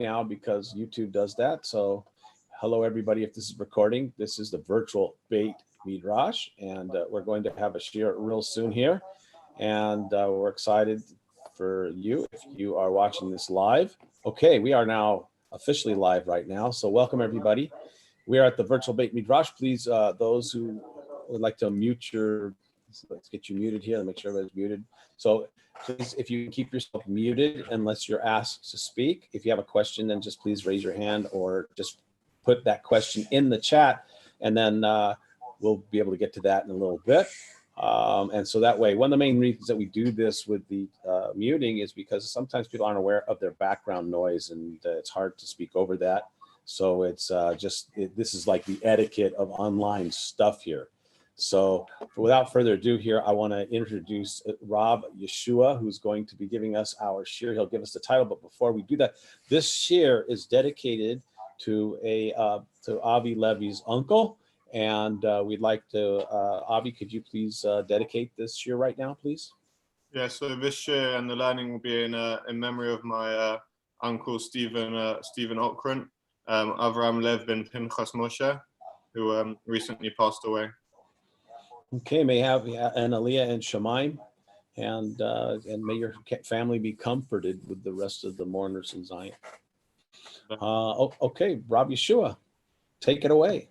now because YouTube does that. So hello, everybody. If this is recording, this is the virtual Beit Midrash, and we're going to have a shiur real soon here. And we're excited for you if you are watching this live. Okay, we are now officially live right now. So welcome, everybody. We are at the virtual Beit Midrash. Please, those who would like to mute your, let's get you muted here. Let me make sure everybody's muted. So please, if you can keep yourself muted unless you're asked to speak. If you have a question, then just please raise your hand or just put that question in the chat, and then we'll be able to get to that in a little bit. And so that way, one of the main reasons that we do this with the muting is because sometimes people aren't aware of their background noise, and it's hard to speak over that. So it's this is like the etiquette of online stuff here. So without further ado here, I want to introduce Rav Yehoshua, who's going to be giving us our shiur. He'll give us the title, but before we do that, this shiur is dedicated to Avi Levi's uncle, and we'd like to, Avi, could you please dedicate this shiur right now, please? Yeah, so this shiur and the learning will be in memory of my uncle Stephen Okrent, Avrom Laeb ben Pinchas Moishe, who recently passed away. Okay, may have an Aliyah and Shemaim, and may your family be comforted with the rest of the mourners in Zion. Okay, Rav Yehoshua, take it away.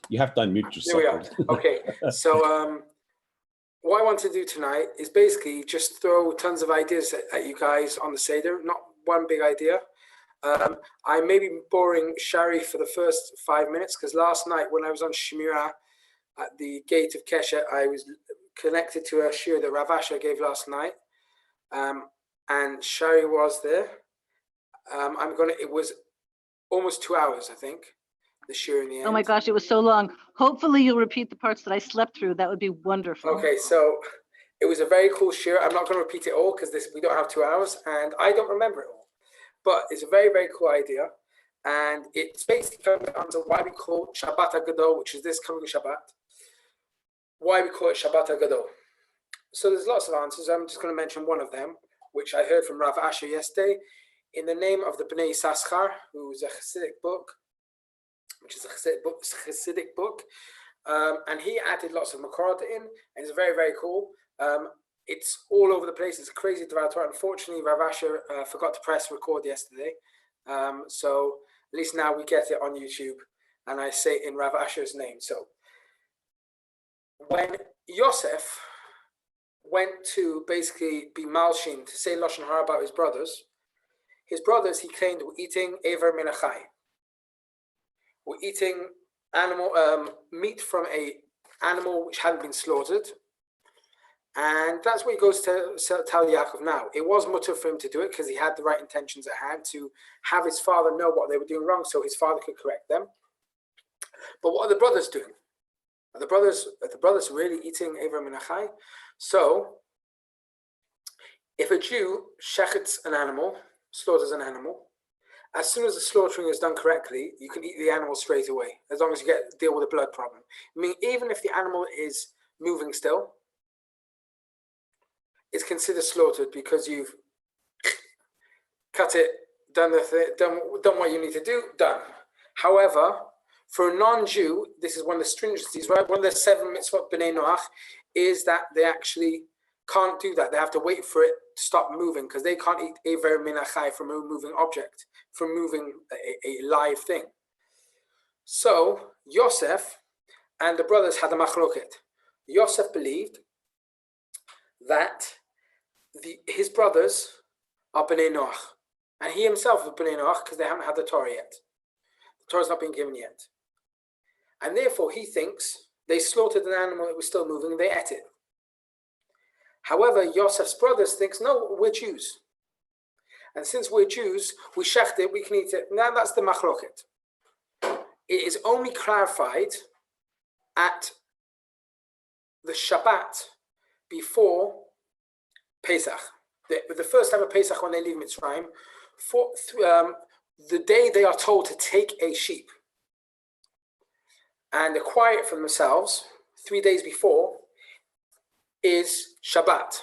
You have to unmute yourself. There we are. Okay, so what I want to do tonight is basically just throw tons of ideas at you guys on the Seder, not one big idea. I may be boring Shari for the first 5 minutes, because last night when I was on Shemira at the gate of Keshet, I was connected to a shiur that Rav Asher gave last night, and Shari was there. It was almost 2 hours, I think, the shiur in the end. Oh my gosh, it was so long. Hopefully you'll repeat the parts that I slept through. That would be wonderful. Okay, so it was a very cool shiur. I'm not going to repeat it all because we don't have 2 hours, and I don't remember it all. But it's a very, very cool idea. And it's basically coming down to why we call Shabbat HaGadol, which is this coming Shabbat, why we call it Shabbat HaGadol. So there's lots of answers. I'm just going to mention one of them, which I heard from Rav Asher yesterday, in the name of the Bnei Yisachar, who is a Hasidic book, which is a Hasidic book. And he added lots of Makorot in, and it's very, very cool. It's all over the place. It's a crazy Devar Torah. Unfortunately, Rav Asher forgot to press record yesterday. So at least now we get it on YouTube, and I say it in Rav Asher's name. So when Yosef went to basically be Malshin, to say Lashon Hara about his brothers, he claimed, were eating Ever Min HaChai. We're eating animal meat from an animal which hadn't been slaughtered. And that's what he goes to tell Yaakov now. It was mutter for him to do it because he had the right intentions at hand to have his father know what they were doing wrong so his father could correct them. But what are the brothers doing? Are the brothers really eating Ever Min HaChai? So, if a Jew shechets an animal, slaughters an animal, as soon as the slaughtering is done correctly, you can eat the animal straight away, as long as you deal with a blood problem. I mean, even if the animal is moving still, it's considered slaughtered because you've cut it, done what you need to do, done. However, for a non-Jew, this is one of the stringencies, right? One of the 7 mitzvot b'nei Noach is that they actually can't do that. They have to wait for it to stop moving because they can't eat Ever Min HaChai from a moving object, from moving a live thing. So Yosef and the brothers had a machloket. Yosef believed that his brothers are B'nai Noach, and he himself is B'nai Noach because they haven't had the Torah yet. The Torah's not been given yet. And therefore he thinks they slaughtered an animal that was still moving and they ate it. However, Yosef's brothers thinks, no, we're Jews. And since we're Jews, we shecht it, we can eat it. Now that's the machloket. It is only clarified at the Shabbat before Pesach. The first time of Pesach when they leave Mitzrayim, the day they are told to take a sheep and acquire it for themselves, 3 days before, is Shabbat.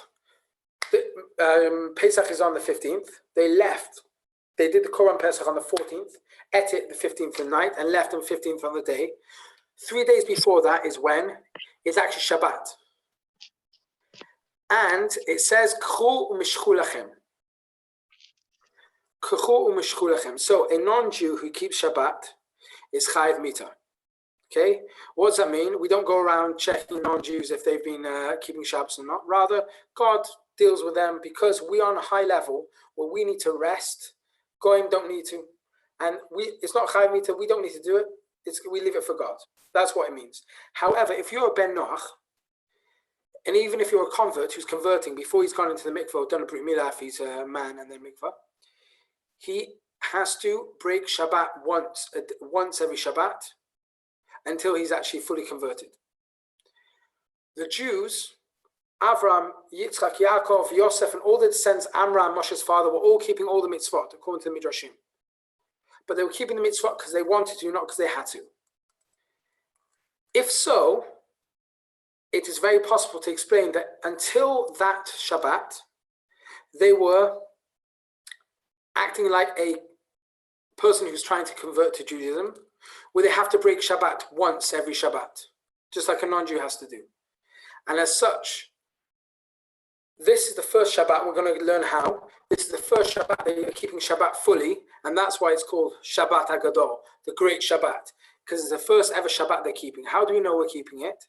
Pesach is on the 15th. They left. They did the Korban Pesach on the 14th, ate it the 15th at night, and left on the 15th on the day. 3 days before that is when it's actually Shabbat. And it says, K'chu u'mishchu lachem. K'chu u'mishchu lachem. So a non-Jew who keeps Shabbat is chayiv mita. Okay? What does that mean? We don't go around checking non-Jews if they've been keeping Shabbos or not. Rather, God deals with them because we are on a high level where we need to rest. Goyim don't need to. And it's not chayiv mita, we don't need to do it. We leave it for God. That's what it means. However, if you're a ben noach, and even if you're a convert who's converting before he's gone into the mikvah or done a brit milah, if he's a man and then mikvah, he has to break Shabbat once every Shabbat until he's actually fully converted. The Jews, Avram, Yitzchak, Yaakov, Yosef, and all the descendants, Amram, Moshe's father, were all keeping all the mitzvot according to the Midrashim. But they were keeping the mitzvot because they wanted to, not because they had to. If so, it is very possible to explain that until that Shabbat, they were acting like a person who's trying to convert to Judaism, where they have to break Shabbat once every Shabbat, just like a non-Jew has to do. And as such, this is the first Shabbat. We're going to learn how. This is the first Shabbat that you're keeping Shabbat fully, and that's why it's called Shabbat HaGadol, the Great Shabbat, because it's the first ever Shabbat they're keeping. How do we know we're keeping it?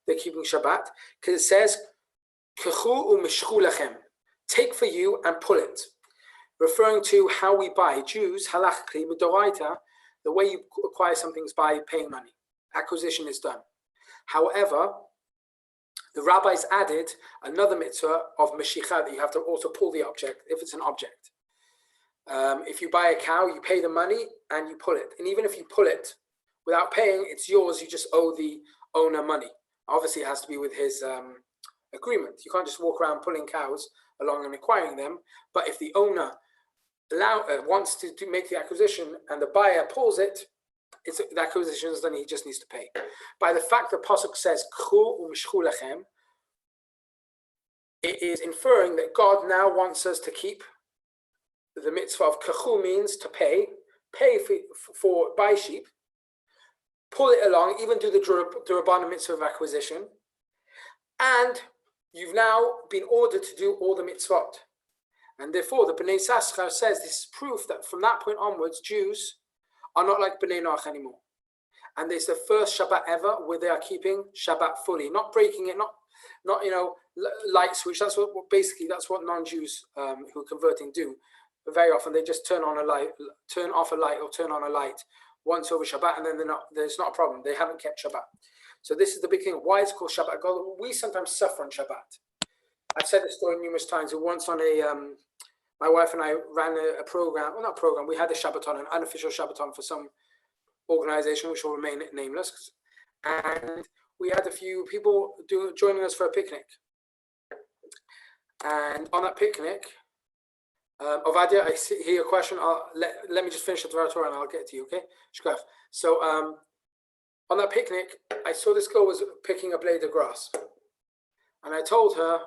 They're keeping Shabbat because it says, K'chu u'mishchu lachem, take for you and pull it, referring to how we buy. Jews, halachically, midoraita, the way you acquire something is by paying money. Acquisition is done. However, the rabbis added another mitzvah of meshicha that you have to also pull the object if it's an object. If you buy a cow, you pay the money and you pull it. And even if you pull it without paying, it's yours. You just owe the owner money. Obviously, it has to be with his agreement. You can't just walk around pulling cows along and acquiring them. But if the owner wants to make the acquisition and the buyer pulls it, the acquisition is done, he just needs to pay. By the fact that Pasuk says, K'chu u'mishchu lachem, it is inferring that God now wants us to keep the mitzvah of K'chu, means to pay for buy sheep, pull it along, even do the Rabbanan mitzvah of acquisition, and you've now been ordered to do all the mitzvot. And therefore, the Bnei Saschar says this is proof that from that point onwards, Jews are not like Bnei Noach anymore. And it's the first Shabbat ever where they are keeping Shabbat fully, not breaking it, not light switch. That's what non-Jews who are converting do. But very often they just turn off a light or turn on a light once over Shabbat, and then there's not a problem. They haven't kept Shabbat. So this is the big thing. Why it's called Shabbat Gadol? We sometimes suffer on Shabbat. I've said this story numerous times. Once on my wife and I ran a program, well, not a program, we had a Shabbaton, an unofficial Shabbaton for some organization which will remain nameless. And we had a few people joining us for a picnic. And on that picnic, Ovadia, I hear your question. Let me just finish the Torah and I'll get to you, okay? Shkaf. So on that picnic, I saw this girl was picking a blade of grass. And I told her,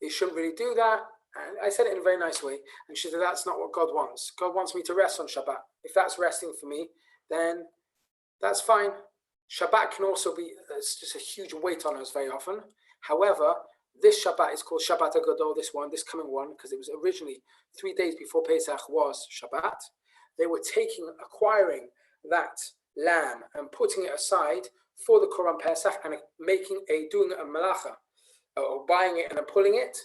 you shouldn't really do that. And I said it in a very nice way. And she said, that's not what God wants. God wants me to rest on Shabbat. If that's resting for me, then that's fine. Shabbat can also be, it's just a huge weight on us very often. However, this Shabbat is called Shabbat HaGadol, this coming one, because it was originally 3 days before Pesach was Shabbat. They were acquiring that lamb and putting it aside for the Korban Pesach and doing a malacha, or buying it and then pulling it.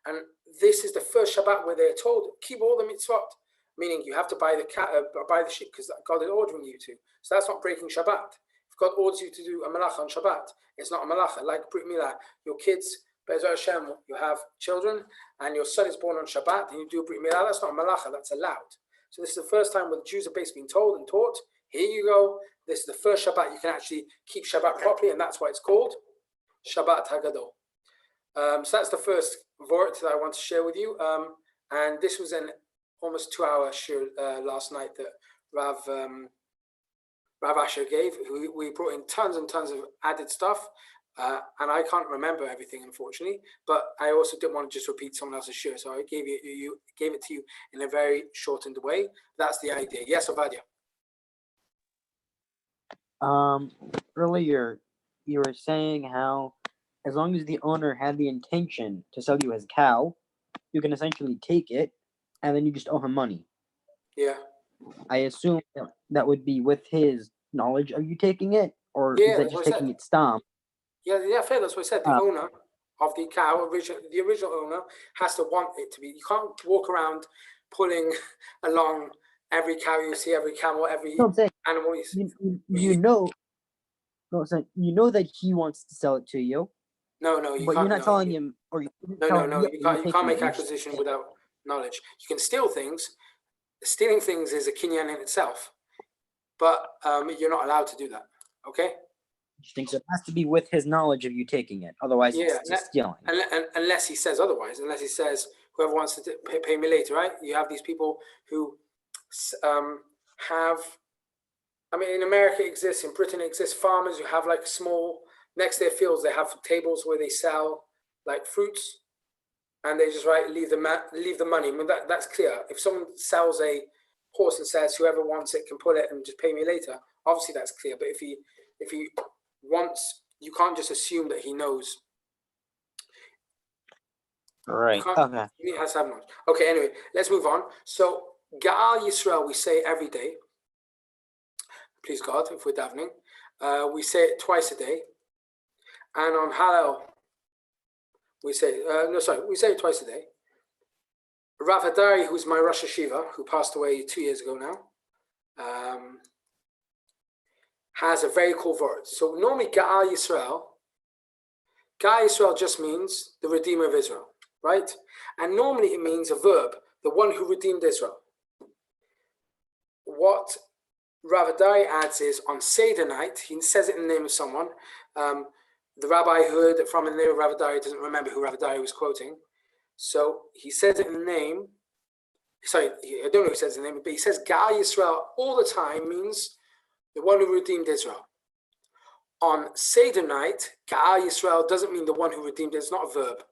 And this is the first Shabbat where they're told, keep all the mitzvot, meaning you have to buy the sheep because God is ordering you to. So that's not breaking Shabbat. If God orders you to do a malacha on Shabbat, it's not a malacha. Like Brit Milah, your kids, Be'ezrat Hashem, you have children and your son is born on Shabbat and you do a Brit Milah, that's not a malacha, that's allowed. So this is the first time where the Jews are basically being told and taught, here you go, this is the first Shabbat you can actually keep Shabbat properly, and that's why it's called Shabbat HaGadol. So that's the first Vort that I want to share with you. And this was an almost 2-hour shiur last night that Rav Asher gave. We brought in tons and tons of added stuff. And I can't remember everything, unfortunately, but I also didn't want to just repeat someone else's shiur, so I gave it to you in a very shortened way. That's the idea. Yes, Ovadia? Earlier you were saying how as long as the owner had the intention to sell you his cow, you can essentially take it and then you just owe him money. Yeah. I assume that would be with his knowledge of you taking it, or Yeah, is that that's just what I taking said. it stomp? Yeah, fair. That's what I said. The owner of the cow, the original owner, has to want it to be. You can't walk around pulling along every cow you see, every camel, every No, I'm saying animal you see. you know. No, I'm saying you know that he wants to sell it to you, No, you but can't. you're not telling him, or you No. You can't. You can't make it. acquisition without knowledge. You can steal things. Stealing things is a kinyan in itself, but you're not allowed to do that. Okay. Interesting. So it has to be with his knowledge of you taking it. Otherwise, it's just stealing. Unless he says otherwise. Unless he says whoever wants to pay me later, right? You have these people who have. I mean, in America it exists. In Britain it exists. Farmers who have like small next to their fields. They have tables where they sell like fruits, and they just leave the money. I mean, that's clear. If someone sells a horse and says whoever wants it can pull it and just pay me later, obviously that's clear. But if he wants, you can't just assume that he knows. Right. Okay. He has to have knowledge. Okay. Anyway, let's move on. So Ga'al Yisrael we say every day. Please God, if we're davening, we say it twice a day, and on Hallel we say we say it twice a day. Rav Hadari, who's my Rosh Hashiva, who passed away 2 years ago now, has a very cool Vort. So normally Ga'al Yisrael just means the Redeemer of Israel, right? And normally it means a verb, the one who redeemed Israel. What Rav Hadari adds is on Seder night, he says it in the name of someone. The rabbi heard it from the name of Rav Hadari, doesn't remember who Rav Hadari was quoting. So he says it in the name. Sorry, I don't know who says the name, but he says Ga'al Yisrael all the time means the one who redeemed Israel. On Seder night, Ga'al Yisrael doesn't mean the one who redeemed Israel. It's not a verb.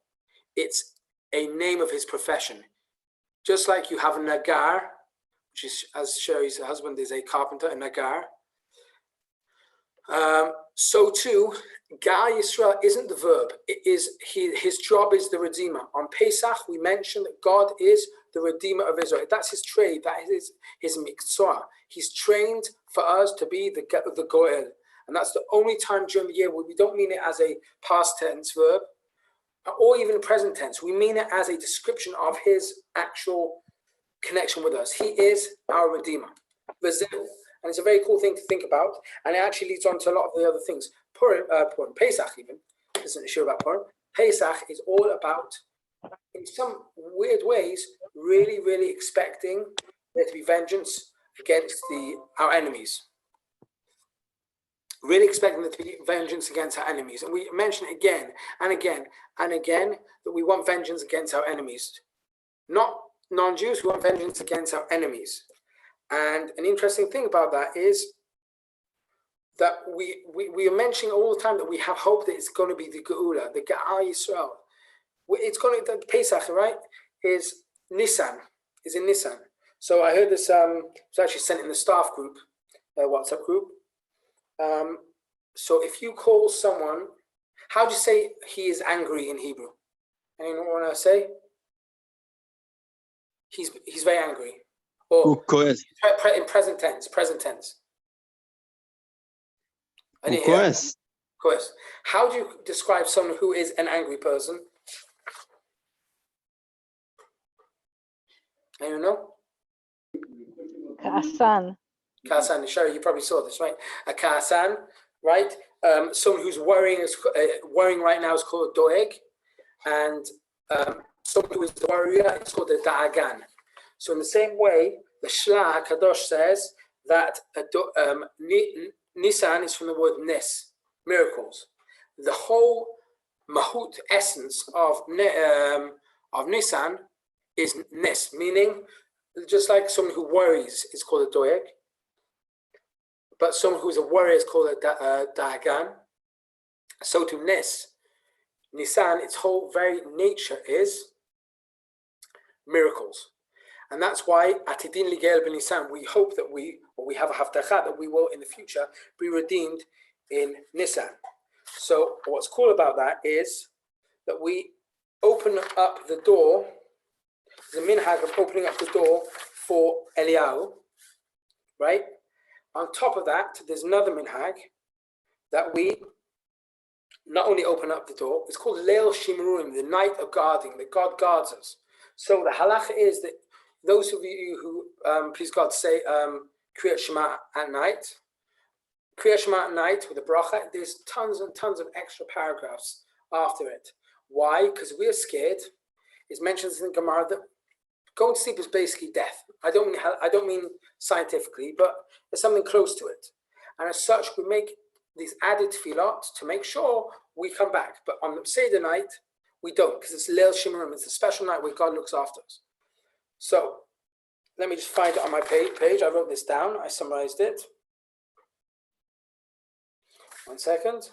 It's a name of his profession. Just like you have a Nagar, which is, as Sherry's husband is a carpenter, a Nagar. So too, Ga'al Yisrael isn't the verb. It is his job is the Redeemer. On Pesach, we mentioned that God is the Redeemer of Israel. That's his trade. That is his miktsua. He's trained for us to be the Goel. And that's the only time during the year where we don't mean it as a past tense verb or even present tense. We mean it as a description of his actual connection with us. He is our Redeemer. And it's a very cool thing to think about. And it actually leads on to a lot of the other things. Purim, Pesach even, isn't sure about Purim. Pesach is all about, in some weird ways, really, really expecting there to be vengeance against our enemies. Really expecting there to be vengeance against our enemies. And we mention again and again and again that we want vengeance against our enemies. Not non-Jews, we want vengeance against our enemies. And an interesting thing about that is that we are mentioning all the time that we have hope that it's going to be the Geula, the Ga'al Yisrael. It's going to, the Pesach, right, is Nisan, is in Nisan. So I heard this, it was actually sent in the staff group, WhatsApp group. So if you call someone, how do you say he is angry in Hebrew? Anyone want to say? He's very angry. Or in present tense. I didn't hear. Course. How do you describe someone who is an angry person? Anyone know? Ka'asan. Ka'asan. Sherry, you probably saw this, right? A ka'asan, right? Someone who's worrying right now is called a doeg, and someone who is the warrior is called a da'agan. So in the same way, the Shla HaKadosh says that Nisan is from the word Nes, miracles. The whole mahut essence of Nisan is Nes, meaning just like someone who worries is called a doeg, but someone who's a warrior is called a da'agan. So to Nisan, its whole very nature is miracles. And that's why Atidin Ligel ben Nisan, we hope that we have a haftacha that we will in the future be redeemed in Nisan. So what's cool about that is that we open up the door, the minhag of opening up the door for Eliyahu, right? On top of that, there's another minhag that we not only open up the door, it's called Leil Shimruim, the night of guarding, that God guards us. So the halacha is that those of you who, please God, say Kriyat Shema at night, Kriyat Shema at night with a bracha, there's tons and tons of extra paragraphs after it. Why? Because we are scared. It mentions in the Gemara that going to sleep is basically death. I don't mean scientifically, but there's something close to it. And as such, we make these added tefillot to make sure we come back. But on the Seder night, we don't, because it's Leil Shimmerim. It's a special night where God looks after us. So let me just find it on my page. I wrote this down. I summarized it. 1 second.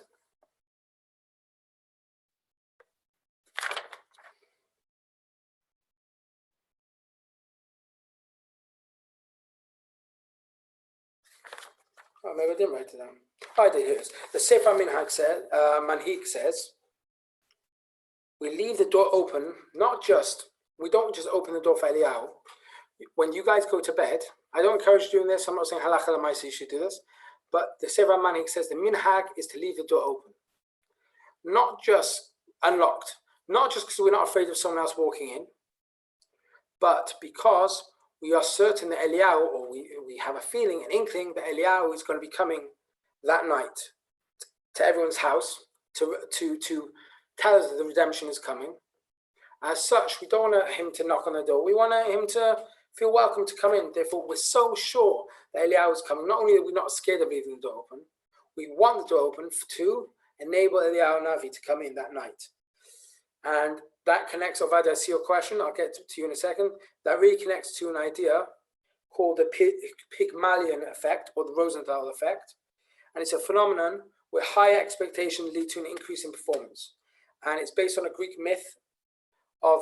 Oh, maybe I didn't write it down. Oh, I did. Here it is. The Sefer Minhag says, Manhig says, we leave the door open, we don't just open the door for Eliyahu. When you guys go to bed, I don't encourage doing this. I'm not saying halacha l'maaseh you should do this, but the Sefer Manhig says the minhag is to leave the door open, not just unlocked, not just because we're not afraid of someone else walking in, but because we are certain that Eliyahu, or we have a feeling, an inkling that Eliyahu is going to be coming that night to everyone's house to tell us that the redemption is coming. As such, we don't want him to knock on the door. We want him to feel welcome to come in. Therefore, we're so sure that Eliyahu is coming. Not only are we not scared of leaving the door open, we want the door open to enable Eliyahu Navi to come in that night. And that connects, Ovadia, I see your question. I'll get to you in a second. That really connects to an idea called the Pygmalion effect, or the Rosenthal effect. And it's a phenomenon where high expectations lead to an increase in performance. And it's based on a Greek myth of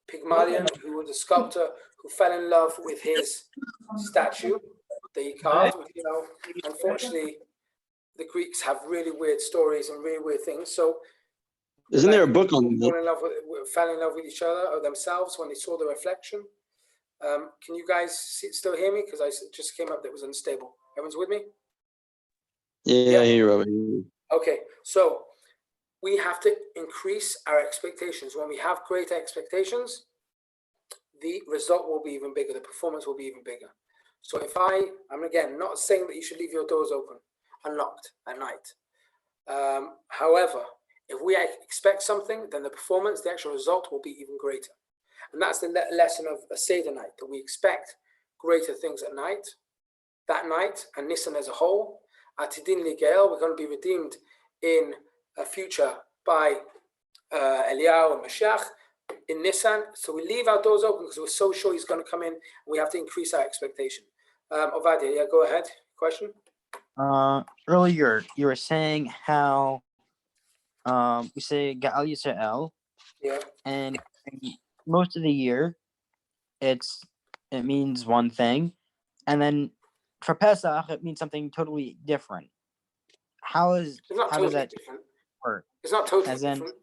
Pygmalion, who was a sculptor who fell in love with his statue that he carved. You know, unfortunately, the Greeks have really weird stories and really weird things. So, isn't there a book on that? Fell in love with each other or themselves when they saw the reflection. Can you guys still hear me? Because I just came up that it was unstable. Everyone's with me? Yeah, I hear you, Robert. Okay, so we have to increase our expectations. When we have great expectations, the result will be even bigger. The performance will be even bigger. So if I'm again not saying that you should leave your doors open, unlocked at night. However, if we expect something, then the performance, the actual result will be even greater. And that's the lesson of a Seder night, that we expect greater things at night, that night, and Nisan as a whole. Atidin Ligel, we're going to be redeemed in a future by Eliyahu and Mashiach in Nisan. So we leave our doors open because we're so sure he's going to come in, and we have to increase our expectation. Ovadia, yeah, go ahead. Question? Earlier, you were saying how we say Ga'al Yisrael, Yeah. and most of the year, it means one thing, and then for Pesach, it means something totally different. How does that different. work? It's not totally As in, different. I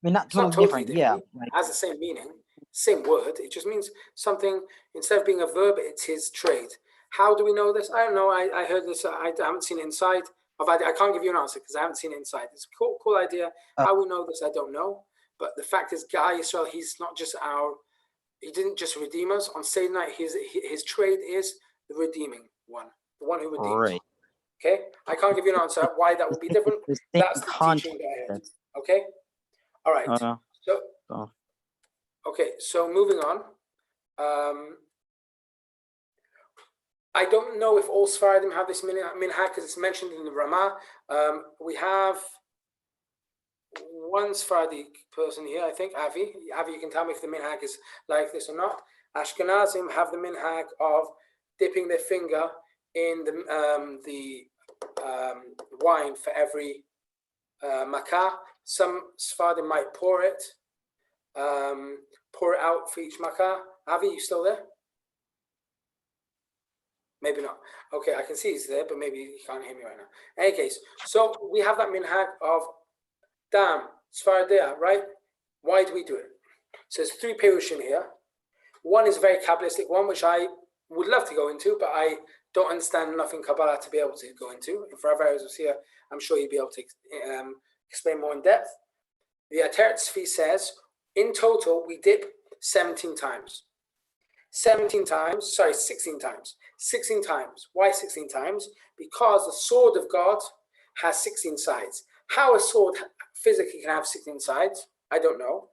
mean, not It's not totally totally different. Yeah, It has the same meaning, same word. It just means something, instead of being a verb, it's his trade. How do we know this? I don't know. I heard this. I haven't seen it inside. I can't give you an answer because I haven't seen it inside. It's a cool idea. How we know this, I don't know. But the fact is, Guy Yisrael, he's not just he didn't just redeem us. On Seder night, his trade is the redeeming one, the one who redeems. right. Okay? I can't give you an answer why that would be different. That's the teaching that I had. Okay? All right. So moving on. I don't know if all Sfaradim have this minhag because it's mentioned in the Ramah. We have one Sephardi person here, I think, Avi. Avi, you can tell me if the minhag is like this or not. Ashkenazim have the minhag of dipping their finger in the wine for every makah. Some Sephardim might pour it out for each makah. Avi, you still there? Maybe not. Okay, I can see he's there, but maybe he can't hear me right now. In any case, so we have that minhag of dam, Sfaradia, right? Why do we do it? So there's 3 perushim here. One is a very Kabbalistic one, which I would love to go into, but I don't understand enough in Kabbalah to be able to go into. If Rav Arizos was here, I'm sure he'd be able to explain more in depth. The Ateret Tzvi says, in total, we dip 17 times. 16 times. 16 times. Why 16 times? Because the sword of God has 16 sides. How a sword physically can have 16 sides, I don't know.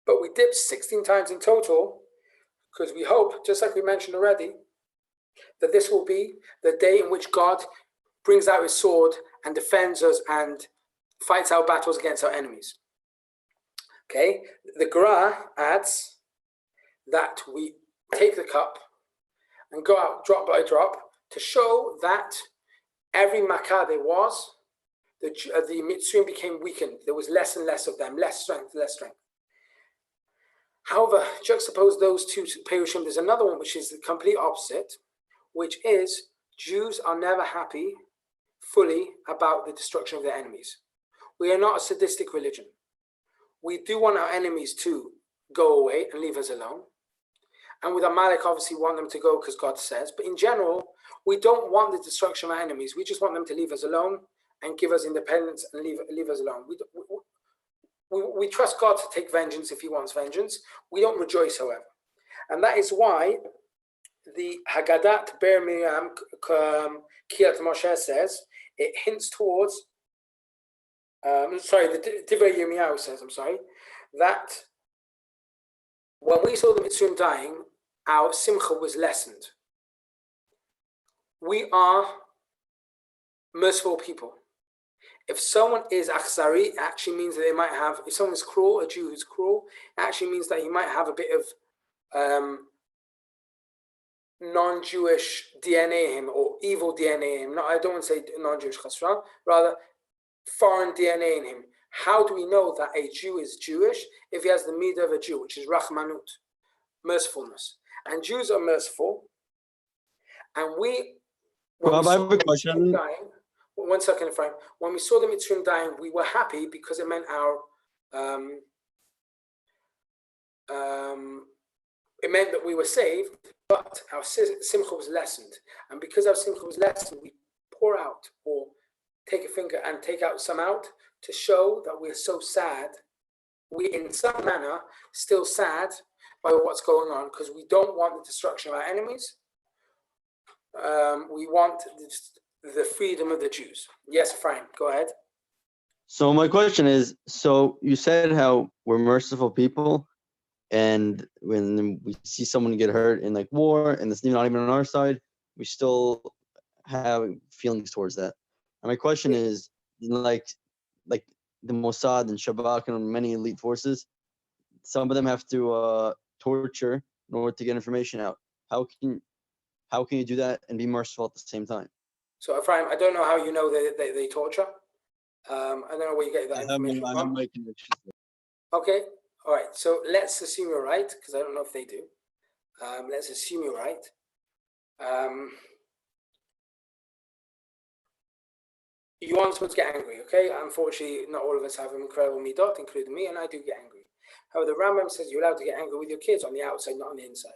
But we dip 16 times in total because we hope, just like we mentioned already, that this will be the day in which God brings out his sword and defends us and fights our battles against our enemies. Okay, the Gra adds that we take the cup and go out drop by drop to show that every Makkah there was, the Mitzrayim became weakened. There was less and less of them, less strength. However, juxtapose those 2 perushim, there's another one which is the complete opposite, which is Jews are never happy fully about the destruction of their enemies. We are not a sadistic religion. We do want our enemies to go away and leave us alone. And with Amalek, obviously, we want them to go because God says. But in general, we don't want the destruction of our enemies. We just want them to leave us alone and give us independence and leave us alone. We trust God to take vengeance if he wants vengeance. We don't rejoice, however. And that is why the Haggadat Ber Miriam Kiat Moshe says, it hints towards, the Divrei Yirmiyahu says, that when we saw the Mitzrayim dying, our simcha was lessened. We are merciful people. If someone is achzari, it actually means that they might have, if someone is cruel, a Jew who's cruel, it actually means that he might have a bit of non-Jewish DNA in him or evil DNA in him. No, I don't want to say non-Jewish chasran, rather foreign DNA in him. How do we know that a Jew is Jewish? If he has the midah of a Jew, which is rachmanut, mercifulness. And Jews are merciful. And we, when we saw the Mitzrayim dying, 1 second, Ephraim. When we saw the Mitzrayim dying, we were happy because it meant it meant that we were saved, but our simcha was lessened. And because our simcha was lessened, we pour out or take a finger and take out some out to show that we're so sad. We, in some manner, still sad by what's going on because we don't want the destruction of our enemies. We want the freedom of the Jews. Yes, Frank, go ahead. So my question is, so you said how we're merciful people, and when we see someone get hurt in like war, and it's not even on our side, we still have feelings towards that. And my question is, like the Mossad and Shabak and many elite forces, some of them have to torture in order to get information out. How can you do that and be merciful at the same time? So Ephraim, I don't know how you know they torture. I don't know where you get that information from. Okay, all right. So let's assume you're right, because I don't know if they do. Let's assume you're right. You want someone to get angry, okay? Unfortunately, not all of us have incredible midot, including me, and I do get angry. However, the Rambam says you're allowed to get angry with your kids on the outside, not on the inside.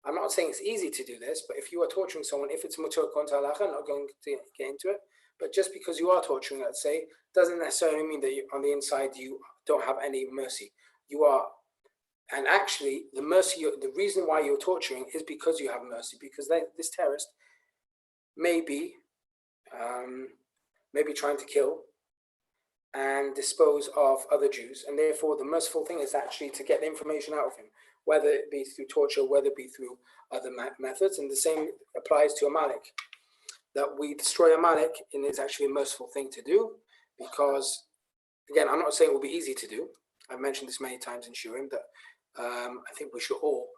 I'm not saying it's easy to do this, but if you are torturing someone, if it's mutar kontra halacha, I'm not going to get into it, but just because you are torturing, let's say, doesn't necessarily mean that on the inside you don't have any mercy. You are, and actually, the reason why you're torturing is because you have mercy, because this terrorist may be trying to kill and dispose of other Jews, and therefore the merciful thing is actually to get the information out of him, whether it be through torture, whether it be through other methods. And the same applies to Amalek, that we destroy Amalek, and it's actually a merciful thing to do, because, again, I'm not saying it will be easy to do. I've mentioned this many times in Shiurim, that I think we should all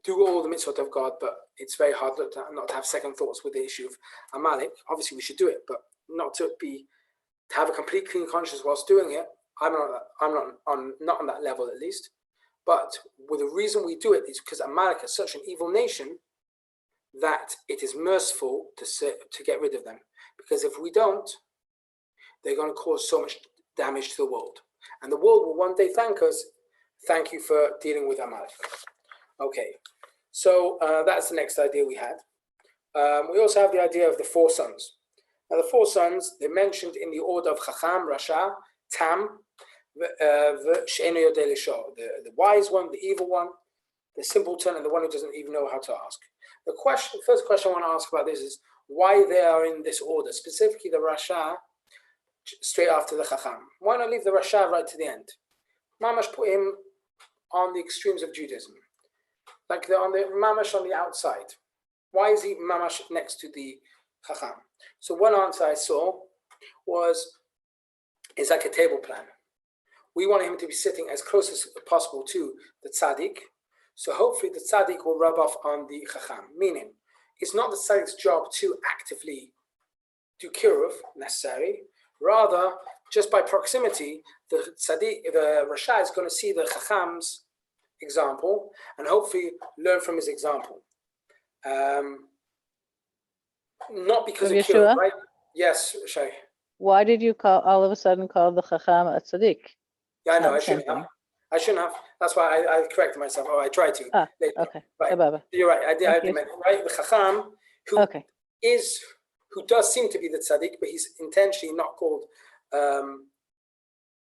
do all the mitzvot of God, but it's very hard not to have second thoughts with the issue of Amalek. Obviously, we should do it, but not to be to have a complete clean conscience whilst doing it. I'm not on that level at least. But the reason we do it is because Amalek is such an evil nation that it is merciful to get rid of them. Because if we don't, they're going to cause so much damage to the world. And the world will one day thank us. Thank you for dealing with Amalek. Okay, so that's the next idea we had. We also have the idea of the 4 sons. Now the 4 sons, they're mentioned in the order of Chacham, Rasha, Tam, the wise one, the evil one, the simpleton, and the one who doesn't even know how to ask. The first question I want to ask about this is why they are in this order, specifically the Rasha straight after the Chacham. Why not leave the Rasha right to the end? Mamash put him on the extremes of Judaism, like on the Mamash on the outside. Why is he Mamash next to the Chacham? So one answer I saw is like a table plan. We want him to be sitting as close as possible to the tzaddik. So hopefully the tzaddik will rub off on the chacham. Meaning, it's not the tzaddik's job to actively do kiruv necessary. Rather, just by proximity, the tzaddik, the rasha is going to see the chacham's example and hopefully learn from his example. Not because of kiruv, right? Yes, Shay. Why did you all of a sudden call the chacham a tzaddik? Yeah, I know. I shouldn't have. That's why I corrected myself. Oh, I tried to. Later. Okay. Right. You're right. I did. Right. The Chacham, who does seem to be the tzaddik, but he's intentionally not called.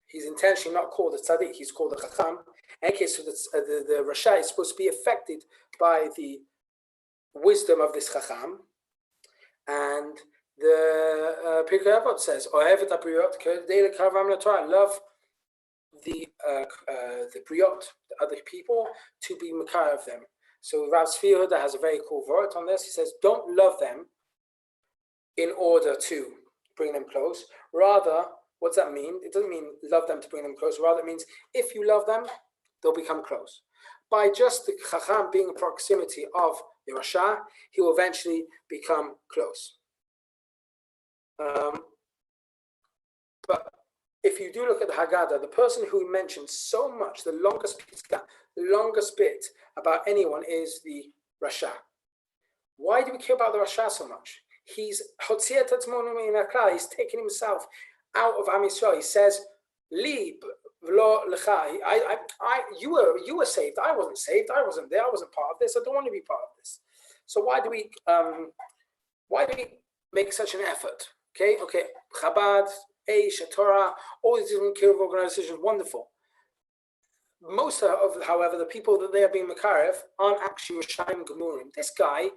He's intentionally not called the tzaddik. He's called the Chacham. In case of the Rasha is supposed to be affected by the wisdom of this Chacham, and the Pirkei Avot says, love the briot, the other people, to be makar of them. So Rav Shiur has a very cool Vort on this. He says, don't love them in order to bring them close. Rather, what does that mean? It doesn't mean love them to bring them close. Rather, it means if you love them, they'll become close. By just the Chacham being in proximity of the Rasha, he will eventually become close. But if you do look at the Haggadah, the person who mentions so much, the longest bit about anyone is the Rasha. Why do we care about the Rasha so much? He's taken himself out of Am Yisrael. He says, Leib, you were saved. I wasn't saved. I wasn't there. I wasn't part of this. I don't want to be part of this. So why do we make such an effort? Okay. Chabad, Eish, Torah, all these different kiruv organizations, wonderful. Most of, however, the people that they are being makarev aren't actually Rishayim Gemurim. This guy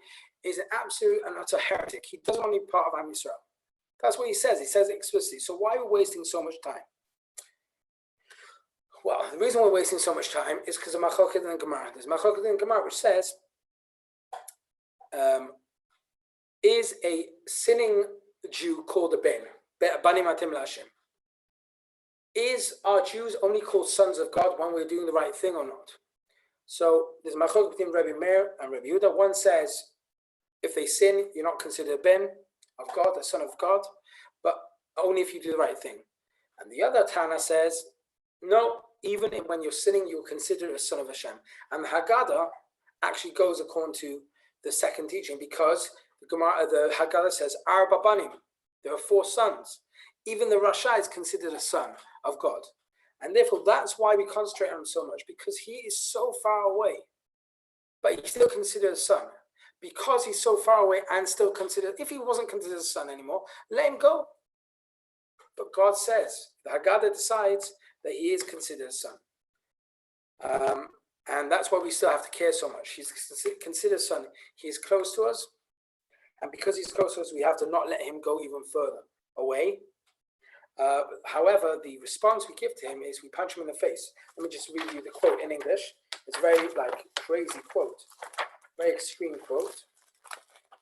is an absolute and utter heretic. He doesn't want to be part of Am Yisrael. That's what he says. He says it explicitly. So why are we wasting so much time? Well, the reason we're wasting so much time is because of Machloket and Gemara. There's Machloket and Gemara which says, is a sinning Jew called a ben? Is our Jews only called sons of God when we're doing the right thing or not? So there's machlok between Rabbi Meir and Rabbi Yehuda. One says, if they sin, you're not considered a ben of God, a son of God, but only if you do the right thing. And the other Tana says, no, even when you're sinning, you're considered a son of Hashem. And the Haggadah actually goes according to the second teaching, because the Haggadah says, Arba banim. There are 4 sons. Even the Rasha is considered a son of God. And therefore, that's why we concentrate on him so much, because he is so far away. But he's still considered a son. Because he's so far away and still considered, if he wasn't considered a son anymore, let him go. But God says, the Haggadah decides that he is considered a son. And that's why we still have to care so much. He's considered a son. He is close to us. And because he's close to us, we have to not let him go even further away. However, the response we give to him is we punch him in the face. Let me just read you the quote in English. It's a very crazy quote, very extreme quote.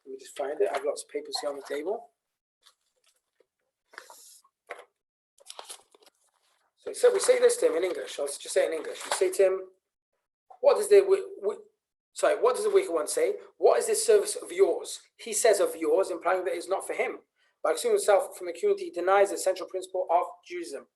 Let me just find it. I have lots of papers here on the table. So we say this to him in English. I'll just say it in English. We say to him, what does the wicked one say? What is this service of yours? He says of yours, implying that it's not for him. By excluding himself from the community, he denies the essential principle of Judaism.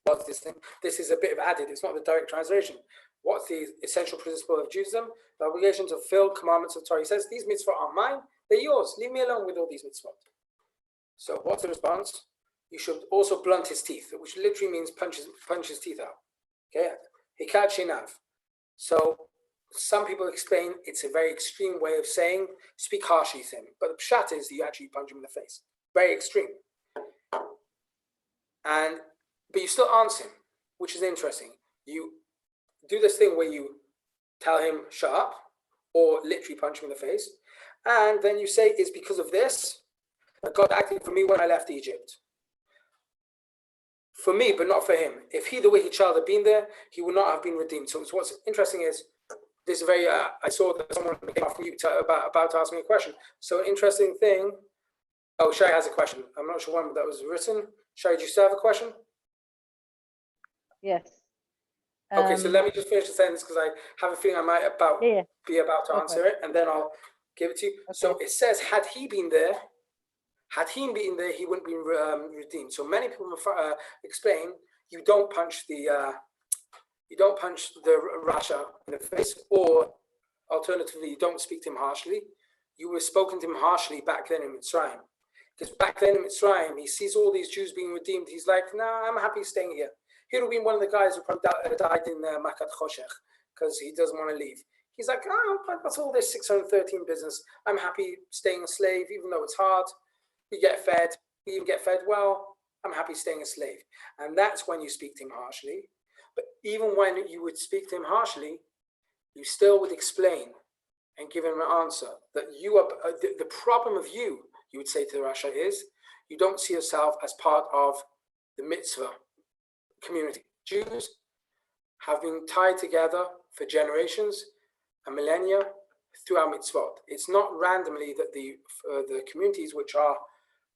What's this thing? This is a bit of added. It's not the direct translation. What's the essential principle of Judaism? The obligation to fulfill commandments of Torah. He says, these mitzvot are mine. They're yours. Leave me alone with all these mitzvot. So what's the response? You should also blunt his teeth, which literally means punch his teeth out. Okay? Hikad shenav. So some people explain it's a very extreme way of saying speak harshly to him. But the pshat is you actually punch him in the face. Very extreme. But you still answer him, which is interesting. You do this thing where you tell him shut up or literally punch him in the face. And then you say it's because of this that God acted for me when I left Egypt. For me, but not for him. If he, the wicked child, had been there, he would not have been redeemed. So what's interesting is this very, I saw that someone came off mute about to ask me a question. So an interesting thing, oh, Shai has a question. I'm not sure when that was written. Shai, do you still have a question? Yes. Okay, so let me just finish the sentence because I have a feeling I might be about to answer it, and then I'll give it to you. Okay. So it says, had he been there, he wouldn't be redeemed. So many people explain you don't punch the Rasha in the face, or alternatively, you don't speak to him harshly. You were spoken to him harshly back then in Mitzrayim, because back then in Mitzrayim, he sees all these Jews being redeemed. He's like, no, I'm happy staying here. He would have been one of the guys who probably died in Makat Choshech because he doesn't want to leave. He's like, oh, what's all this 613 business? I'm happy staying a slave, even though it's hard. You get fed, you even get fed well. I'm happy staying a slave. And that's when you speak to him harshly. But even when you would speak to him harshly, you still would explain and give him an answer that you are, the problem of you would say to the Rasha is, you don't see yourself as part of the mitzvah community. Jews have been tied together for generations and millennia through our mitzvot. It's not randomly that the communities which are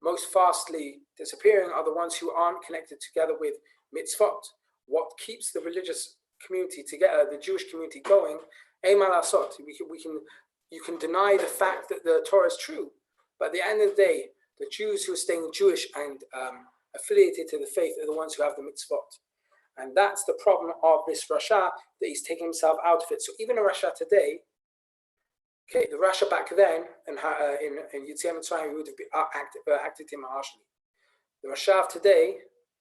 most fastly disappearing are the ones who aren't connected together with mitzvot. What keeps the religious community together, the Jewish community going, Eimal Asot. You can deny the fact that the Torah is true, but at the end of the day, the Jews who are staying Jewish and affiliated to the faith are the ones who have the mitzvot. And that's the problem of this Rasha, that he's taking himself out of it. So even a Rasha today, okay, the Rasha back then in Yetziat Mitzrayim would have acted him harshly. The Rasha of today,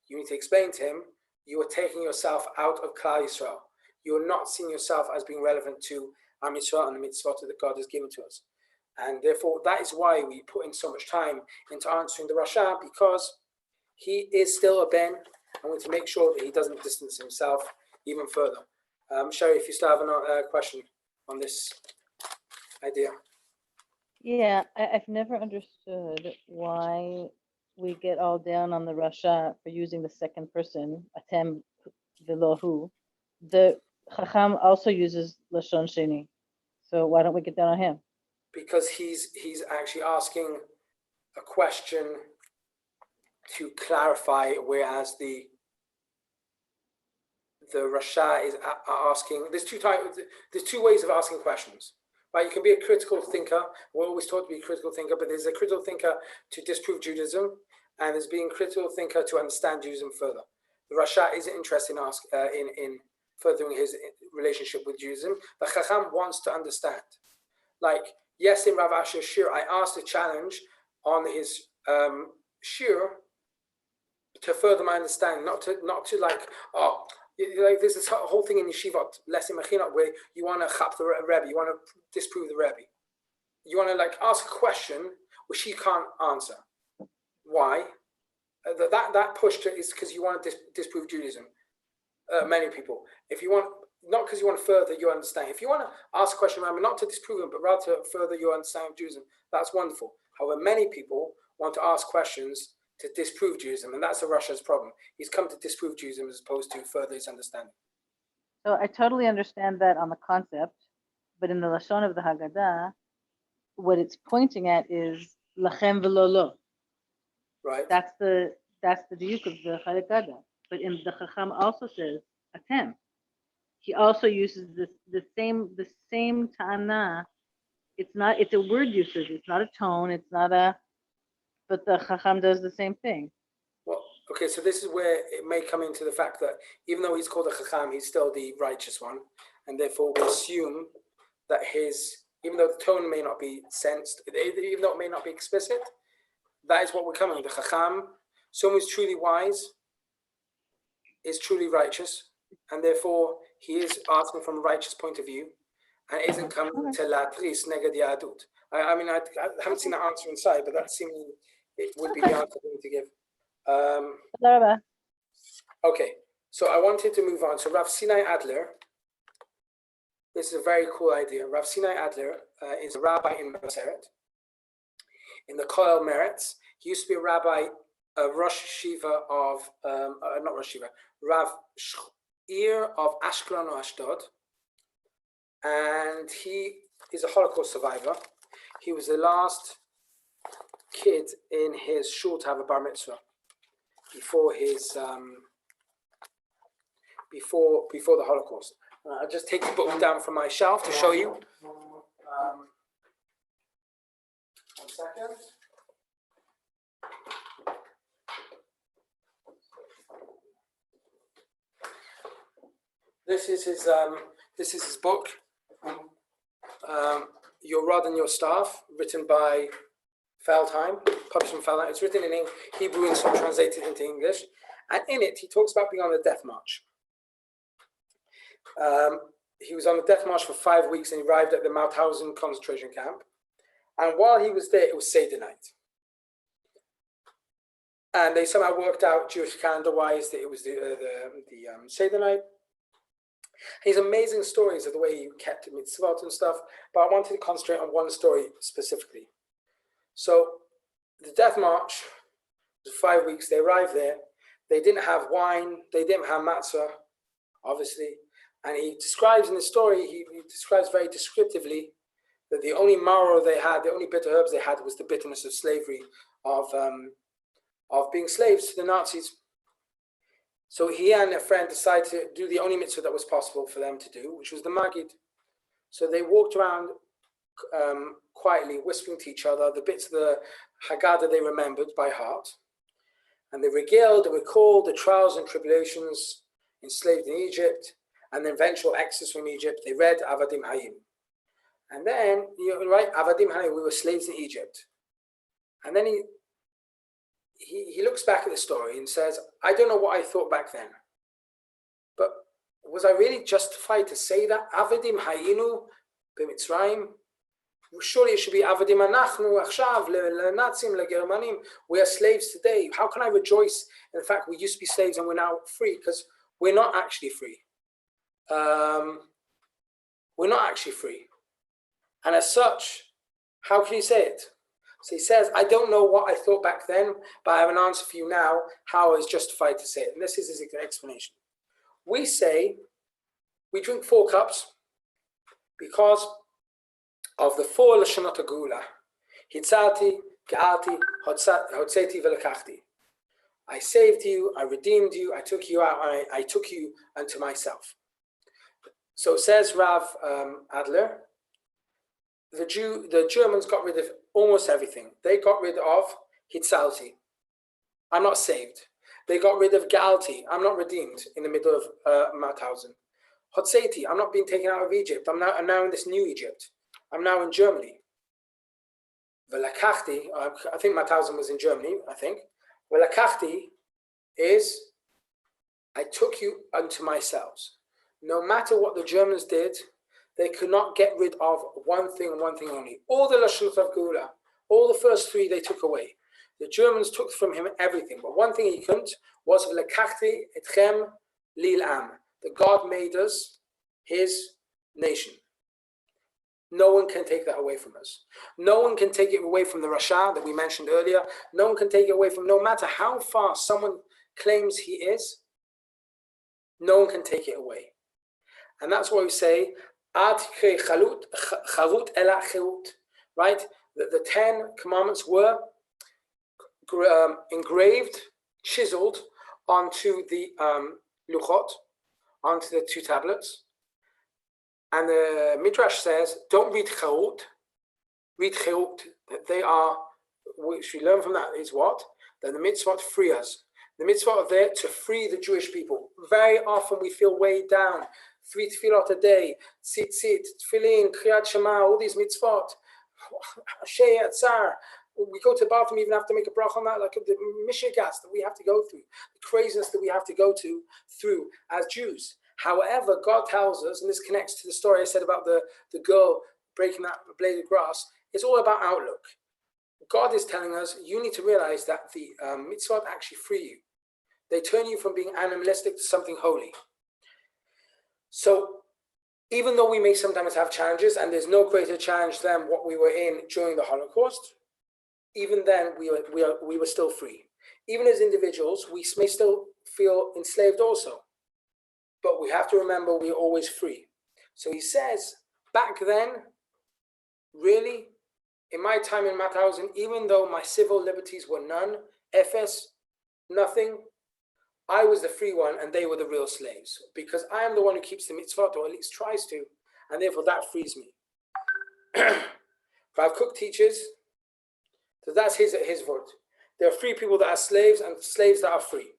you need to explain to him, you are taking yourself out of Klal Yisrael. You are not seeing yourself as being relevant to Am Yisrael and the mitzvot that God has given to us. And therefore, that is why we put in so much time into answering the Rasha, because he is still a Ben, and we want to make sure that he doesn't distance himself even further. Sherry, if you still have a question on this idea. Yeah, I've never understood why we get all down on the Rasha for using the second person, atem velo hu. The Chacham also uses Lashon Sheni. So why don't we get down on him? Because he's actually asking a question to clarify, whereas the Rasha is asking. There's two ways of asking questions. Right? You can be a critical thinker. We're always taught to be a critical thinker, but there's a critical thinker to disprove Judaism, and there's being a critical thinker to understand Judaism further. The Rasha isn't interested in furthering his relationship with Judaism. The Chacham wants to understand. Like, yes, in Rav Asher's Shiur, I asked a challenge on his Shiur to further my understanding, not to like, oh, like there's this whole thing in yeshivot, lesson machinot, where you want to chap the Rebbe, you want to disprove the Rebbe, you want to like ask a question which he can't answer. Why? That push is because you want to disprove Judaism. Many people, if you want, not because you want to further your understanding. If you want to ask a question, remember, not to disprove them, but rather to further your understanding of Judaism, that's wonderful. However, many people want to ask questions to disprove Judaism, and that's the Rasha's problem. He's come to disprove Judaism as opposed to further his understanding. So I totally understand that on the concept, but in the Lashon of the Haggadah, what it's pointing at is lachem velo lo. Right. That's the diuk of the Haggadah. But in the Chacham also says atem. He also uses the same ta'ana. It's a word usage. It's not a tone. It's not a But the Chacham does the same thing. Well, okay, so this is where it may come into the fact that even though he's called a Chacham, he's still the righteous one, and therefore we assume that even though the tone may not be sensed, even though it may not be explicit, that is what we're coming. The Chacham, someone who's truly wise, is truly righteous, and therefore he is asking from a righteous point of view, and isn't coming to latris neged yadut. I mean, I haven't seen that answer inside, but that seems it would be the answer we need to give. Okay, so I wanted to move on. So Rav Sinai Adler, this is a very cool idea. Rav Sinai Adler is a rabbi in Maseret, in the Kollel Meretz. He used to be a rabbi, a Rosh Shiva of, not Rosh Shiva, Rav Shiur of Ashkelon or Ashdod. And he is a Holocaust survivor. He was the last kid in his shul to have a bar mitzvah before his before the Holocaust. I'll just take the book down from my shelf to show you. 1 second. This is his book. Your Rod and Your Staff, written by Feldheim, published in Feldheim. It's written in Hebrew and so translated into English. And in it, he talks about being on the death march. He was on the death march for 5 weeks and he arrived at the Mauthausen concentration camp. And while he was there, it was Seder night. And they somehow worked out Jewish calendar-wise that it was the Seder night. He has amazing stories of the way he kept mitzvot and stuff, but I wanted to concentrate on one story specifically. So the death march was 5 weeks. They arrived there. They didn't have wine. They didn't have matzah, obviously. And he describes in the story, he describes very descriptively that the only marrow they had, the only bitter herbs they had was the bitterness of slavery, of being slaves to the Nazis. So he and a friend decided to do the only mitzvah that was possible for them to do, which was the Magid. So they walked around quietly, whispering to each other the bits of the Haggadah they remembered by heart. And they regaled and recalled the trials and tribulations enslaved in Egypt and the eventual exodus from Egypt. They read Avadim Hayim. And then, right, Avadim Hayim, we were slaves in Egypt. And then he looks back at the story and says, I don't know what I thought back then, but was I really justified to say that? Avadim hayinu b'Mitzrayim? Surely it should be Avadim anachnu achshav le'natzim le'germanim. We are slaves today. How can I rejoice in the fact we used to be slaves and we're now free? Because we're not actually free. We're not actually free. And as such, how can you say it? So he says, I don't know what I thought back then, but I have an answer for you now, how I was justified to say it. And this is his explanation. We say, we drink 4 cups because of the 4 Lashonot HaGeula. Hitzati, Ge'alti, Hotzeti, Velakachti. I saved you, I redeemed you, I took you out, I took you unto myself. So says Rav Adler, the Germans got rid of almost everything. They got rid of Hitzalti. I'm not saved. They got rid of Ge'alti. I'm not redeemed in the middle of Mauthausen. Hotzeti. I'm not being taken out of Egypt. I'm now in this new Egypt. I'm now in Germany. Velakachti. I think Mauthausen was in Germany, I think. Velakachti is, I took you unto myself. No matter what the Germans did, they could not get rid of one thing and one thing only. All the Lashonot of Geula, all the first 3 they took away. The Germans took from him everything, but one thing he couldn't was V'lekachti etchem lil'am. That God made us his nation. No one can take that away from us. No one can take it away from the Rasha that we mentioned earlier. No one can take it away from, no matter how far someone claims he is, no one can take it away. And that's why we say, right? The 10 commandments were engraved, chiseled onto the luchot, onto the 2 tablets. And the Midrash says, don't read charut, read chirut. They are which we learn from that is what? That the mitzvot free us. The mitzvot are there to free the Jewish people. Very often we feel weighed down. 3 tefillot a day, tzitzit, tefillin, kriyat shema, all these mitzvot. Shei atzar. We go to the bathroom, even have to make a bracha on that, like the mishigas that we have to go through, the craziness that we have to go through as Jews. However, God tells us, and this connects to the story I said about the girl breaking that blade of grass, it's all about outlook. God is telling us, you need to realize that the mitzvot actually free you. They turn you from being animalistic to something holy. So even though we may sometimes have challenges, and there's no greater challenge than what we were in during the Holocaust, even then we were still free. Even as individuals, we may still feel enslaved also. But we have to remember we're always free. So he says, back then, really, in my time in Mauthausen, even though my civil liberties were none, FS, nothing, I was the free one and they were the real slaves. Because I am the one who keeps the mitzvot, or at least tries to, and therefore that frees me. Rav Kook teaches, so that's his Vort. There are free people that are slaves and slaves that are free.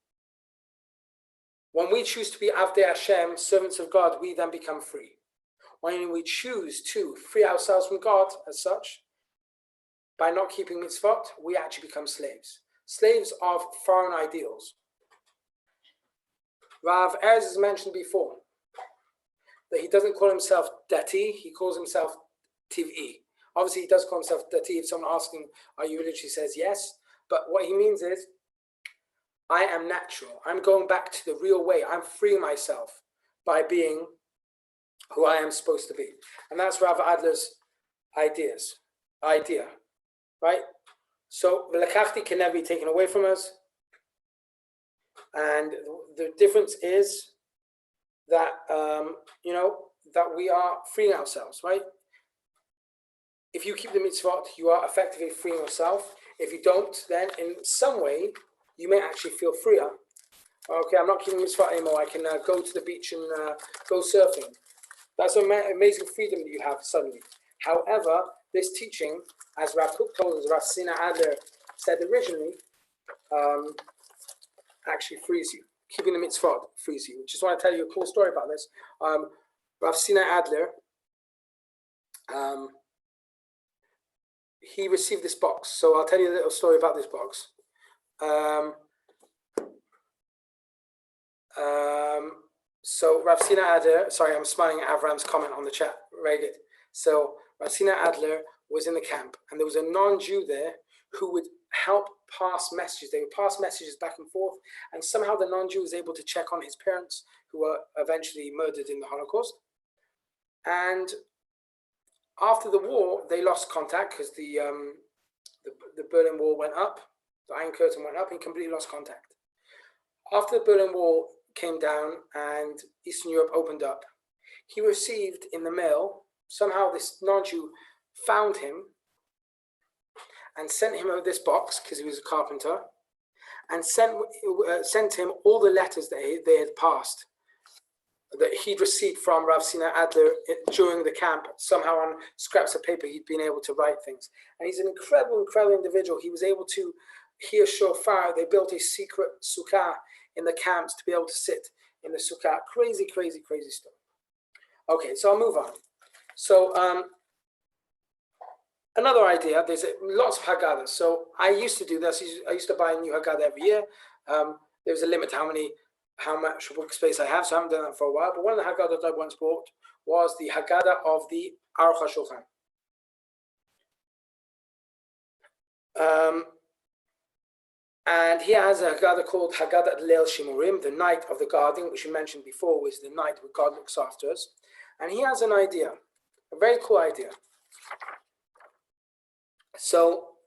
When we choose to be Avdei Hashem, servants of God, we then become free. When we choose to free ourselves from God as such, by not keeping mitzvot, we actually become slaves. Slaves of foreign ideals. Rav Erz has mentioned before that he doesn't call himself dati, he calls himself tiv'i. Obviously, he does call himself dati. If someone asks him, are you religious? He says yes. But what he means is, I am natural. I'm going back to the real way. I'm freeing myself by being who I am supposed to be. And that's Rav Adler's idea, right? So the lekachti can never be taken away from us. And the difference is that, that we are freeing ourselves, right? If you keep the mitzvot, you are effectively freeing yourself. If you don't, then in some way, you may actually feel freer. Okay, I'm not keeping mitzvot anymore. I can go to the beach and go surfing. That's an amazing freedom that you have suddenly. However, this teaching, as Rav Kook told us, Rav Sina Adler said originally, actually frees you. Keeping the mitzvot frees you. Just want to tell you a cool story about this. Rav Sina Adler, he received this box. So I'll tell you a little story about this box. So Rav Sina Adler, sorry, I'm smiling at Avram's comment on the chat. Very good. So Rav Sina Adler was in the camp, and there was a non-Jew there who would help pass messages. They would pass messages back and forth, and somehow the non-Jew was able to check on his parents, who were eventually murdered in the Holocaust. And after the war, they lost contact because the Berlin Wall went up, the Iron Curtain went up, and completely lost contact. After the Berlin Wall came down and Eastern Europe opened up, he received in the mail, somehow this non-Jew found him and sent him this box, because he was a carpenter, and sent him all the letters that they had passed, that he'd received from Rav Sina Adler during the camp, somehow on scraps of paper he'd been able to write things. And he's an incredible individual. He was able to hear shofar. They built a secret sukkah in the camps to be able to sit in the sukkah. Crazy stuff. Okay, so I'll move on. So another idea, there's lots of Haggadahs. So I used to do this. I used to buy a new Haggadah every year. There was a limit to how much book space I have, so I haven't done that for a while. But one of the Haggadah that I once bought was the Haggadah of the Aruch HaShulchan. And he has a Haggadah called Haggadah Leil Shimurim, the night of the guarding, which we mentioned before was the night where God looks after us. And he has an idea, a very cool idea. So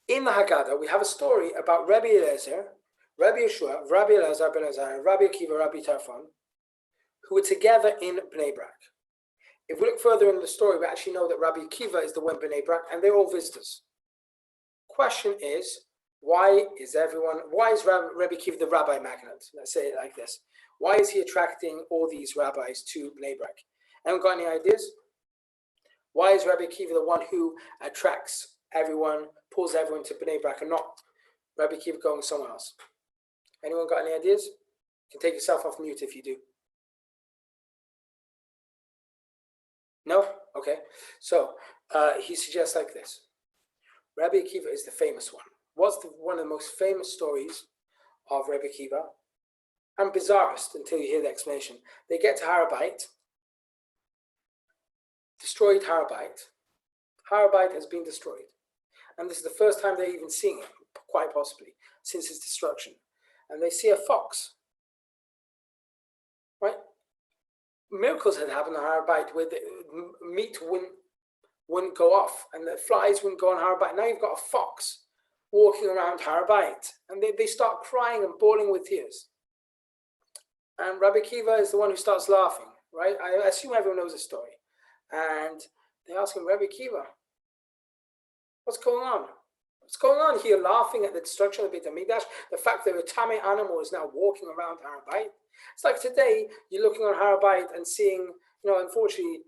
in the Haggadah, we have a story about Rabbi Eliezer, Rabbi Yehoshua, Rabbi Elazar ben Azariah, Rabbi Akiva, Rabbi Tarfon, who were together in Bnei Brak. If we look further in the story, we actually know that Rabbi Akiva is the one in Bnei Brak, and they're all visitors. Question is, why is Rabbi Akiva the rabbi magnet? Let's say it like this. Why is he attracting all these rabbis to Bnei Brak? Anyone got any ideas? Why is Rabbi Akiva the one who attracts everyone, pulls everyone to Bnei Brak and not Rabbi Akiva going somewhere else. Anyone got any ideas? You can take yourself off mute if you do. No? Okay. So he suggests like this. Rabbi Akiva is the famous one. What's one of the most famous stories of Rabbi Akiva? And bizarrest until you hear the explanation. They get to Harabait, destroyed Harabait. Harabait has been destroyed. And this is the first time they're even seeing it, quite possibly, since its destruction. And they see a fox. Right? Miracles had happened on Harabait where the meat wouldn't go off and the flies wouldn't go on Harabait. Now you've got a fox walking around Harabait. And they start crying and bawling with tears. And Rabbi Akiva is the one who starts laughing, right? I assume everyone knows the story. And they ask him, Rabbi Akiva, what's going on? What's going on here, laughing at the destruction of the Beit HaMikdash? The fact that a Tameh animal is now walking around Harabait. It's like today, you're looking on Harabait and seeing, unfortunately,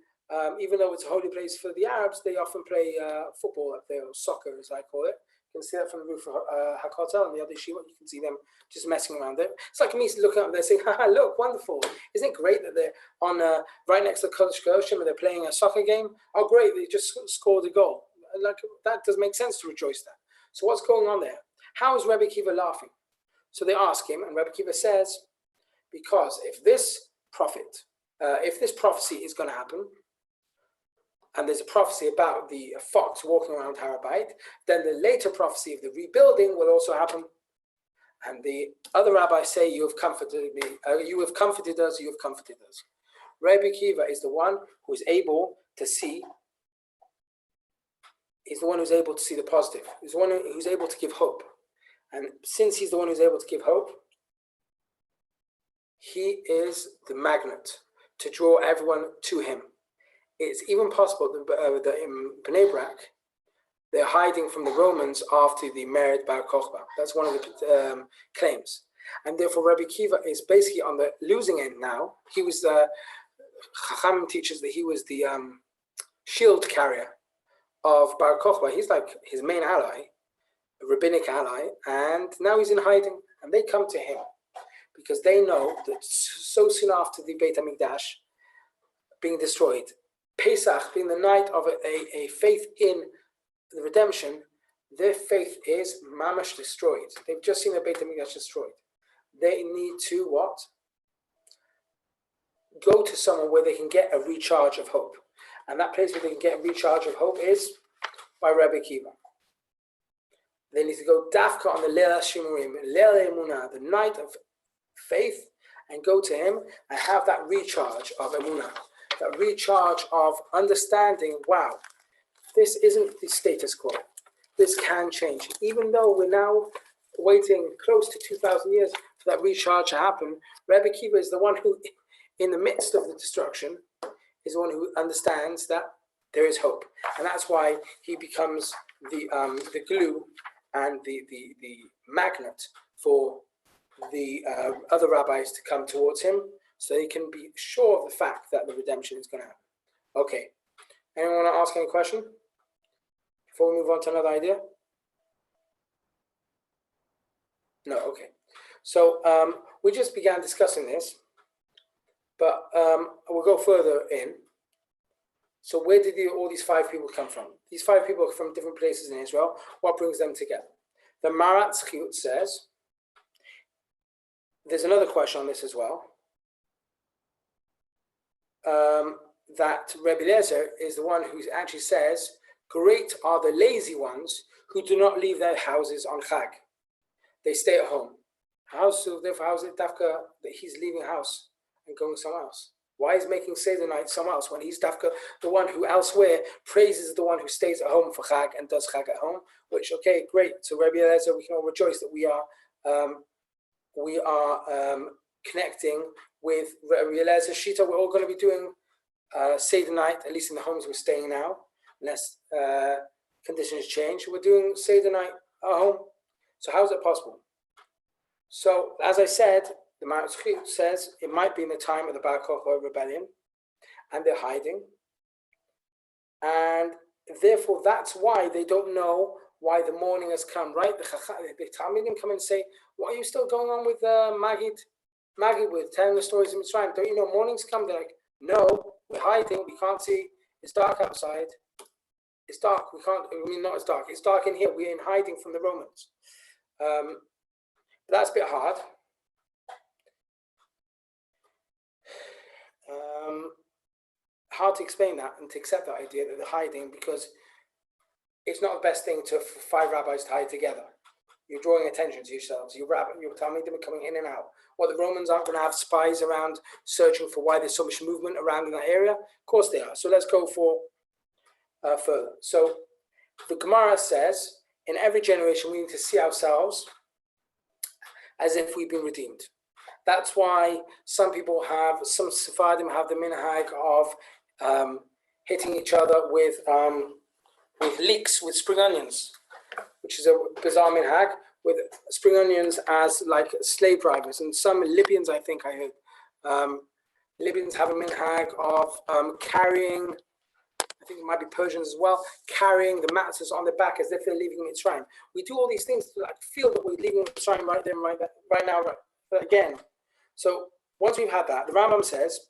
even though it's a holy place for the Arabs, they often play football up there, or soccer as I call it. You can see that from the roof of Hakotel and the other yeshiva. You can see them just messing around there. It's like me looking up there saying, haha, look, wonderful. Isn't it great that they're on right next to the Kodesh Kodesh and they're playing a soccer game? Oh, great, they just scored a goal. Like, that does make sense to rejoice that. So what's going on there? How is Rabbi Akiva laughing? So they ask him, and Rabbi Akiva says, because if this prophecy is going to happen, and there's a prophecy about the fox walking around Harabait, then the later prophecy of the rebuilding will also happen. And the other rabbis say, you have comforted me, you have comforted us, you have comforted us. Rabbi Akiva is the one who is able to see, he's the one who's able to see the positive. He's the one who's able to give hope. And since he's the one who's able to give hope, he is the magnet to draw everyone to him. It's even possible that in Bnei Brak, they're hiding from the Romans after the Mered Bar Kochba. That's one of the claims. And therefore, Rabbi Akiva is basically on the losing end now. He was the, Chacham teaches that he was the shield carrier of Bar Kochba. He's like his main ally, a rabbinic ally, and now he's in hiding. And they come to him because they know that so soon after the Beit HaMikdash being destroyed, Pesach being the night of a faith in the redemption, their faith is mamash destroyed. They've just seen the Beit HaMikdash destroyed. They need to what? Go to somewhere where they can get a recharge of hope. And that place where they can get a recharge of hope is by Rabbi Akiva. They need to go dafka on the Leil HaShimurim, Leil Emunah, the night of faith, and go to him and have that recharge of Emunah. That recharge of understanding, wow, this isn't the status quo. This can change. Even though we're now waiting close to 2,000 years for that recharge to happen, Rabbi Akiva is the one who, in the midst of the destruction, is the one who understands that there is hope. And that's why he becomes the glue and the magnet for the other rabbis to come towards him, so they can be sure of the fact that the redemption is going to happen. Okay. Anyone want to ask any question before we move on to another idea? No, okay. So we just began discussing this, but we'll go further in. So where did all these 5 people come from? These 5 people are from different places in Israel. What brings them together? The Maratz Chiyut says, there's another question on this as well, that Rebbe Eliezer is the one who actually says, great are the lazy ones who do not leave their houses on Chag. They stay at home. So therefore, how is it dafka that he's leaving house and going somewhere else? Why is making Seder night somewhere else when he's dafka the one who elsewhere praises the one who stays at home for Chag and does Chag at home? Which, okay, great. So Rebbe Eliezer, we can all rejoice that we are connecting with Rebbe Eliezer Shita. We're all going to be doing Seder night, at least in the homes we're staying now, unless conditions change. We're doing Seder night at home. So how is it possible? So as I said, the Maratz Chiyut says it might be in the time of the Bar Kochba rebellion, and they're hiding. And therefore, that's why they don't know why the morning has come, right? The Talmidim come and say, what are you still going on with Magid, with telling the stories of Mitzrayim? Don't you know morning's come? They're like, no, we're hiding, we can't see, it's dark outside. It's dark, we can't, I mean, not as dark, it's dark in here, we're in hiding from the Romans. That's a bit hard. Hard to explain that and to accept that idea that they're hiding, because it's not the best thing for 5 rabbis to hide together. You're drawing attention to yourselves. You're telling me they're coming in and out. Well, the Romans aren't going to have spies around searching for why there's so much movement around in that area. Of course they are. So let's go for further. So the Gemara says, in every generation, we need to see ourselves as if we've been redeemed. That's why some Sephardim have the minhag of hitting each other with leeks, with spring onions, which is a bizarre minhag, with spring onions as like slave drivers. And some Libyans, I think I heard, Libyans have a minhag of carrying, I think it might be Persians as well, carrying the matzahs on their back as if they're leaving Mitzrayim. We do all these things to like feel that we're leaving Mitzrayim right there, right now, right again. So once we've had that, the Rambam says,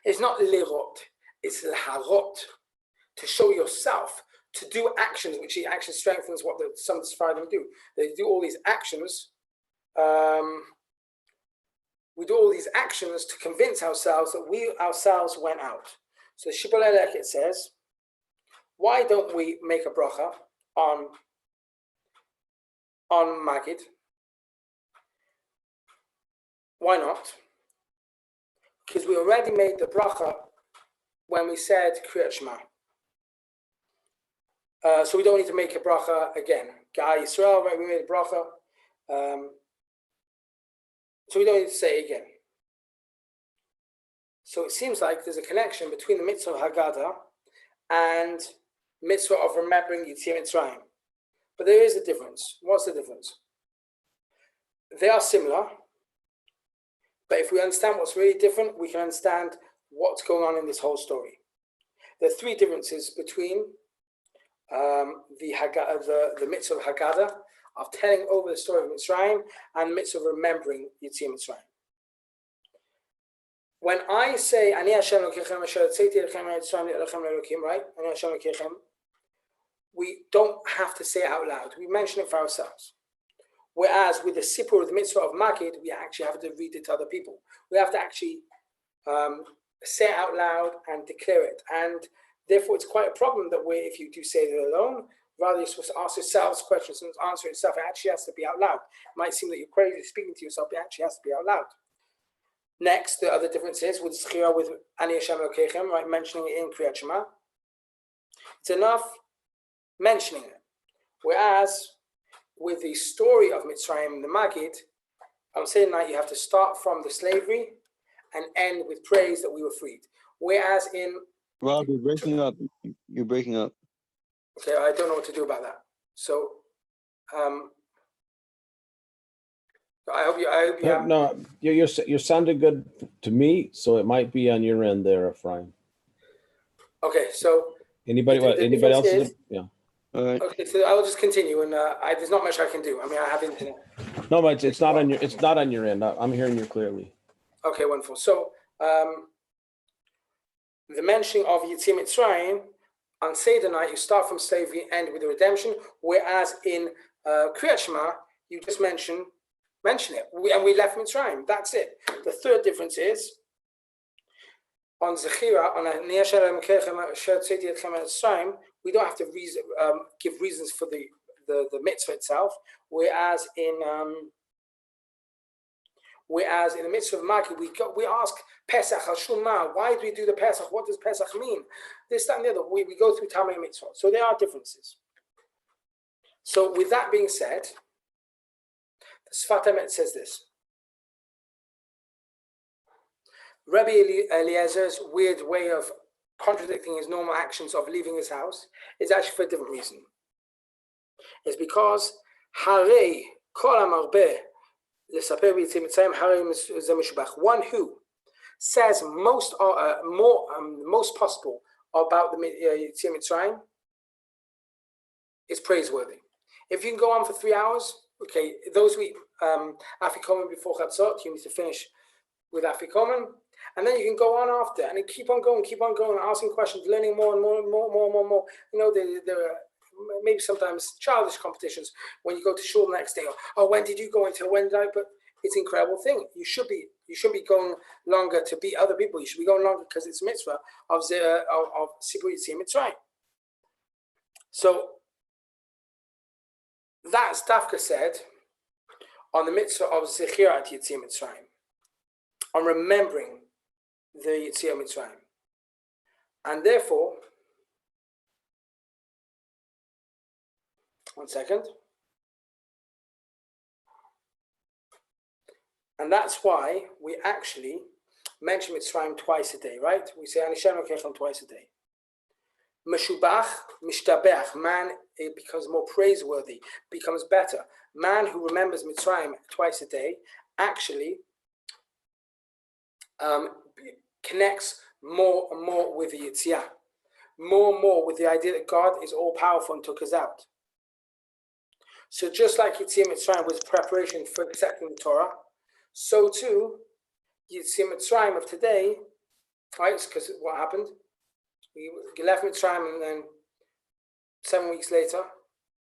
it's not lirot, it's l'harot, to show yourself, to do actions, which he actually strengthens what some of the Sephardim do. They do all these actions. We do all these actions to convince ourselves that we ourselves went out. So the Shiur it says, why don't we make a bracha on Magid? Why not? Because we already made the bracha when we said Kriyat Shema. So we don't need to make a bracha again. Gai Yisrael, right? We made a bracha. So we don't need to say it again. So it seems like there's a connection between the mitzvah of Haggadah and mitzvah of remembering Yetziat Mitzrayim. But there is a difference. What's the difference? They are similar, but if we understand what's really different, we can understand what's going on in this whole story. There are 3 differences between the mitzvah of Haggadah, of telling over the story of Mitzrayim, and the mitzvah of remembering Yetziat Mitzrayim. When I say, Ani Hashem Elokechem, Asher Tzeitti Elechem Mitzrayim Elechem Elokim, right? Ani Hashem Elokechem, we don't have to say it out loud. We mention it for ourselves. Whereas with the Sipur of the mitzvah of Magid, we actually have to read it to other people. We have to actually say it out loud and declare it. And therefore, it's quite a problem that if you do say it alone, rather you're supposed to ask yourselves questions and answer it yourself. It actually has to be out loud. It might seem that you're crazy speaking to yourself, but it actually has to be out loud. Next, the other difference is with Shiur, with Ani Hashem Elokechem, right, mentioning it in Kriyat Shema. It's enough mentioning it. Whereas with the story of Mitzrayim and the Magid, on Seder night you have to start from the slavery and end with praise that we were freed. Whereas in Rob, you're breaking up. You're breaking up. Okay, I don't know what to do about that. So I hope you have... No, you're sounding good to me, so it might be on your end there, Ephraim. Okay, so anybody else? Yeah. All right. Okay, so I will just continue, and there's not much I can do. I mean, I have internet. No, but it's not on your end. I'm hearing you clearly. Okay, wonderful. So the mentioning of Yetziat Mitzrayim on Seder night, you start from slavery, end with the redemption. Whereas in Kriyat Shema, you just mention it, and we left Mitzrayim. That's it. The third difference is on Zechira, on Ani Hashem Elokechem, Asher Tzeitti Elechem Mitzrayim, we don't have to give reasons for the mitzvah itself. Whereas in the mitzvah of Magid, we ask Pesach Hashuma, why do we do the Pesach? What does Pesach mean? This, that, and the other. We go through Tamei Mitzvah. So there are differences. So with that being said, the Sfat Emet says this. Rabbi Eliezer's weird way of contradicting his normal actions of leaving his house is actually for a different reason. It's because Harei Kol HaMarbeh L'Saper B'Yetziat Mitzrayim Harei Ze Mishubach. One who says most possible about the Yetziat Mitzrayim is praiseworthy. If you can go on for 3 hours, okay, those week Afikomen before Chatzot, you need to finish with Afikomen, and then you can go on after, and keep on going, asking questions, learning more and more. You know, there are maybe sometimes childish competitions when you go to shul the next day. Oh, when did you go into? When did I? But it's an incredible thing. You should be going longer to beat other people. You should be going longer because it's a mitzvah of Sibur Yetziat Mitzrayim. So that's Dafka said on the mitzvah of Zechirat Yetziat Mitzrayim, on remembering the Yetziat Mitzrayim. And therefore, one second. And that's why we actually mention Mitzrayim twice a day, right? We say Anishem Lokechem twice a day. Meshubach, Mishtabech, man, it becomes more praiseworthy, becomes better. Man who remembers Mitzrayim twice a day actually connects more and more with the Yetziah, more and more with the idea that God is all powerful and took us out. So just like Yetziat Mitzrayim was preparation for accepting the Torah, so too Yetziat Mitzrayim of today, right? Because what happened? We left Mitzrayim, and then 7 weeks later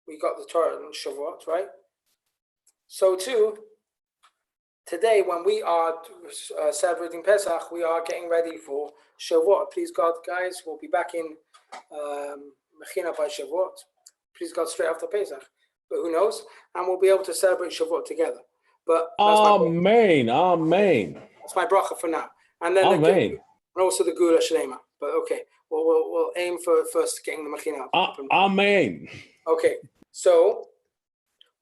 we got the Torah and Shavuot, right? So too today, when we are celebrating Pesach, we are getting ready for Shavuot. Please God, guys, we'll be back in Mechina by Shavuot. Please God, straight after Pesach. But who knows? And we'll be able to celebrate Shavuot together. But that's Amen. That's my bracha for now. And then and also the Gula Shlema. But okay, we'll aim for first getting the Mechina. Amen. Okay, so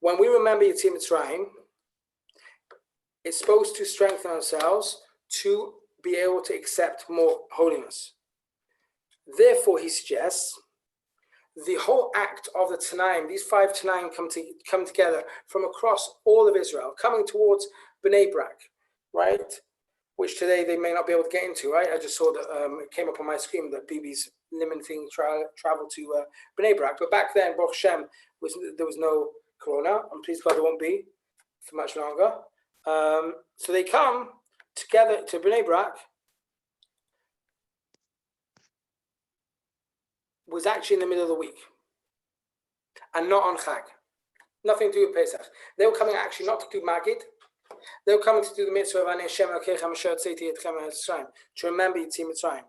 when we remember Yetziat Mitzrayim, it's supposed to strengthen ourselves to be able to accept more holiness. Therefore, he suggests the whole act of the Tanaim, these 5 Tanaim come together from across all of Israel, coming towards Bnei Brak, right? Which today they may not be able to get into, right? I just saw that it came up on my screen that BB's limiting travel to Bnei Brak. But back then, Baruch Hashem, there was no corona, and please God, there won't be for much longer. So they come together to Bnei Brak. Was actually in the middle of the week and not on Chag. Nothing to do with Pesach. They were coming actually not to do Magid. They were coming to do the mitzvah of Ani Hashem Elokechem Asher Tzeitii Etchem Mitzrayim, to remember Yetziat Mitzrayim.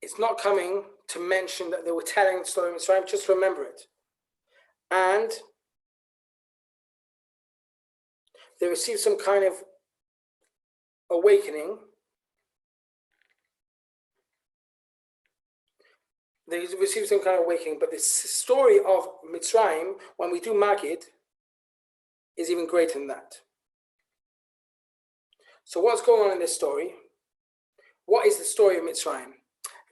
It's not coming to mention that they were telling the story of Mitzrayim, just remember it. And they received some kind of awakening. They received some kind of awakening, but the story of Mitzrayim, when we do Magid, is even greater than that. So what's going on in this story? What is the story of Mitzrayim?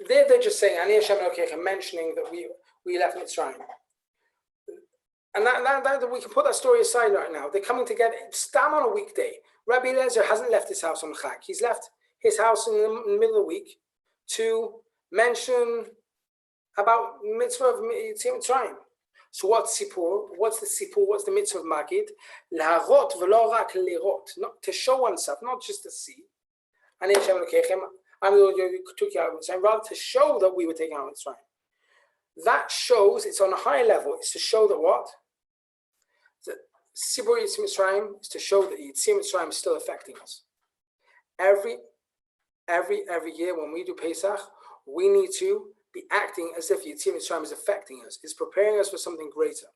They're just saying, Ani Hashem Elokechem, mentioning that we left Mitzrayim. And that we can put that story aside right now. They're coming together, stam on a weekday. Rabbi Eliezer hasn't left his house on Chag. He's left his house in the middle of the week to mention about mitzvah of Yetziat Mitzrayim. So what's Sipur? What's the Sipur? What's the mitzvah of Magid? Laharot v'lo rak lirot. Not to show oneself, not just to see. Ani Hashem Elokechem, I'm the Lord who took you out of Mitzrayim. Rather to show that we were taken out of Mitzrayim. That shows, it's on a higher level. It's to show that what? That Sibur Yetziat Mitzrayim is to show that Yetziat Mitzrayim is still affecting us. Every year when we do Pesach, we need to be acting as if Yetziat Mitzrayim is affecting us. It's preparing us for something greater.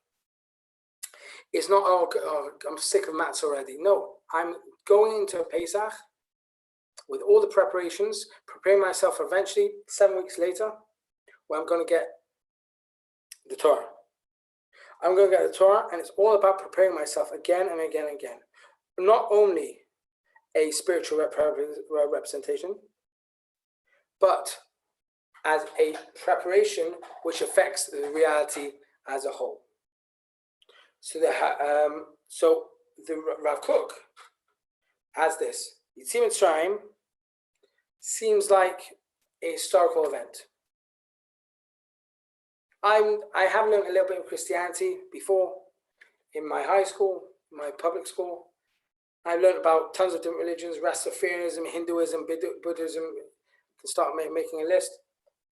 It's not, I'm sick of matzah already. No, I'm going into Pesach with all the preparations, preparing myself for eventually 7 weeks later, where I'm going to get the Torah. I'm going to get the Torah, and it's all about preparing myself again and again and again. Not only a spiritual representation, but as a preparation which affects the reality as a whole. So the Rav Kook has this. Yetziat Mitzrayim seems like a historical event. I have learned a little bit of Christianity before in my high school, my public school. I learned about tons of different religions, Rastafarianism, Hinduism, Buddhism, to start making a list.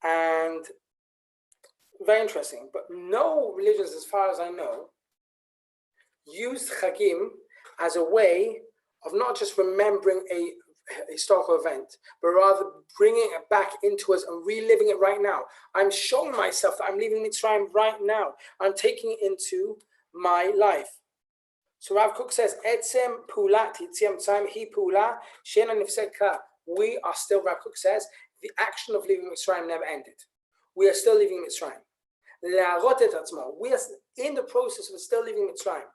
And very interesting. But no religions, as far as I know, used Chagim as a way of not just remembering a historical event, but rather bringing it back into us and reliving it right now. I'm showing myself that I'm leaving Mitzrayim right now. I'm taking it into my life. So Rav Kook says, Etzem Pulat Yitziam Mitzrayim Hi Pula She'ena Nifsed Kla. We are still, Rav Kook says, the action of leaving Mitzrayim never ended. We are still leaving Mitzrayim. Le'arot et atzmo. We are in the process of still leaving Mitzrayim.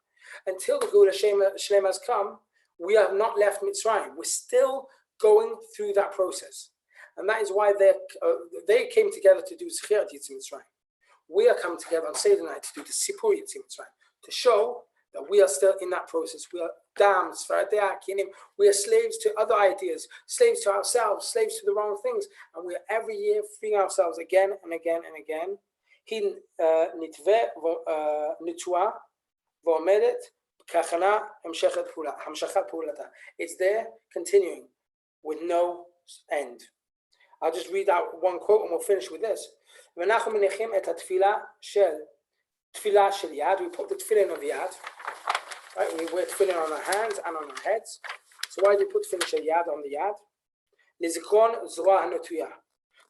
Until the Geula Shlema has come, we have not left Mitzrayim. We're still going through that process. And that is why they came together to do Zechirat Yitzim Mitzrayim. We are coming together on Seder night to do the Sipur Yitzim Mitzrayim, to show that we are still in that process. We are damned, we are slaves to other ideas, slaves to ourselves, slaves to the wrong things. And we are every year freeing ourselves again and again and again. It's there continuing with no end. I'll just read out one quote and we'll finish with this. We put the tefillin on the yad. Right? We wear tefillin on our hands and on our heads. So why do we put tefillin shel yad on the yad?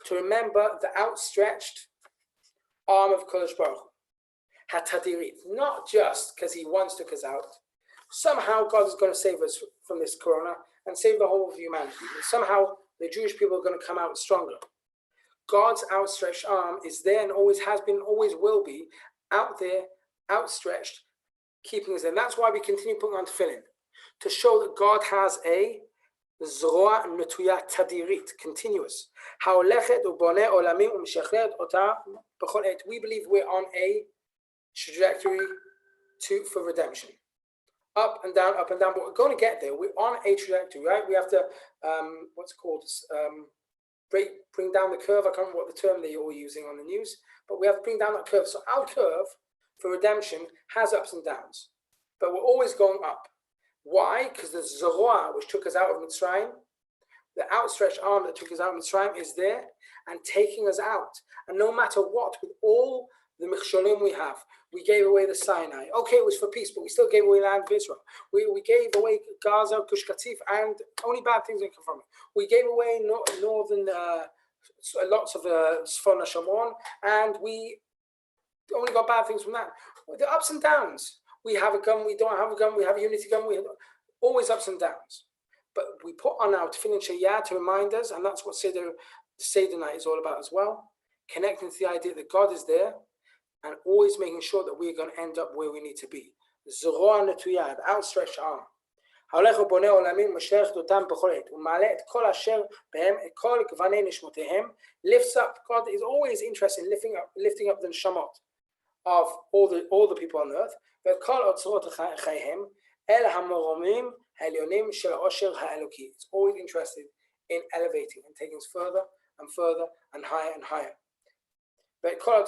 To remember the outstretched arm of Kodesh Baruch Hu. Hatadirit, not just because he once took us out. Somehow God is going to save us from this corona and save the whole of humanity. Somehow the Jewish people are going to come out stronger. God's outstretched arm is there and always has been, always will be out there, outstretched, keeping us there. And that's why we continue putting on tefillin, to show that God has a zroa netuya tadirit, continuous. We believe we're on a trajectory for redemption. Up and down, but we're going to get there. We're on a trajectory, right? We have to, bring down the curve. I can't remember what the term they're all using on the news, but we have to bring down that curve. So our curve for redemption has ups and downs, but we're always going up. Why? Because the Zohar, which took us out of Mitzrayim, the outstretched arm that took us out of Mitzrayim is there and taking us out. And no matter what, with all the Michsholim we have, we gave away the Sinai. Okay, it was for peace, but we still gave away land of Israel. We gave away Gaza, Gush Katif, and only bad things that come from it. We gave away northern, lots of Sfona Shamon, and we only got bad things from that. The ups and downs. We have a gun, we don't have a gun, we have a unity gun, we have always ups and downs. But we put on our Tefillin Sheyah to remind us, and that's what Seder night is all about as well, connecting to the idea that God is there, and always making sure that we're going to end up where we need to be. Zroa netuyah, the outstretched arm. Lifts up. God is always interested in lifting up the neshamot of all the people on earth. It's always interested in elevating and taking us further and further and higher and higher. God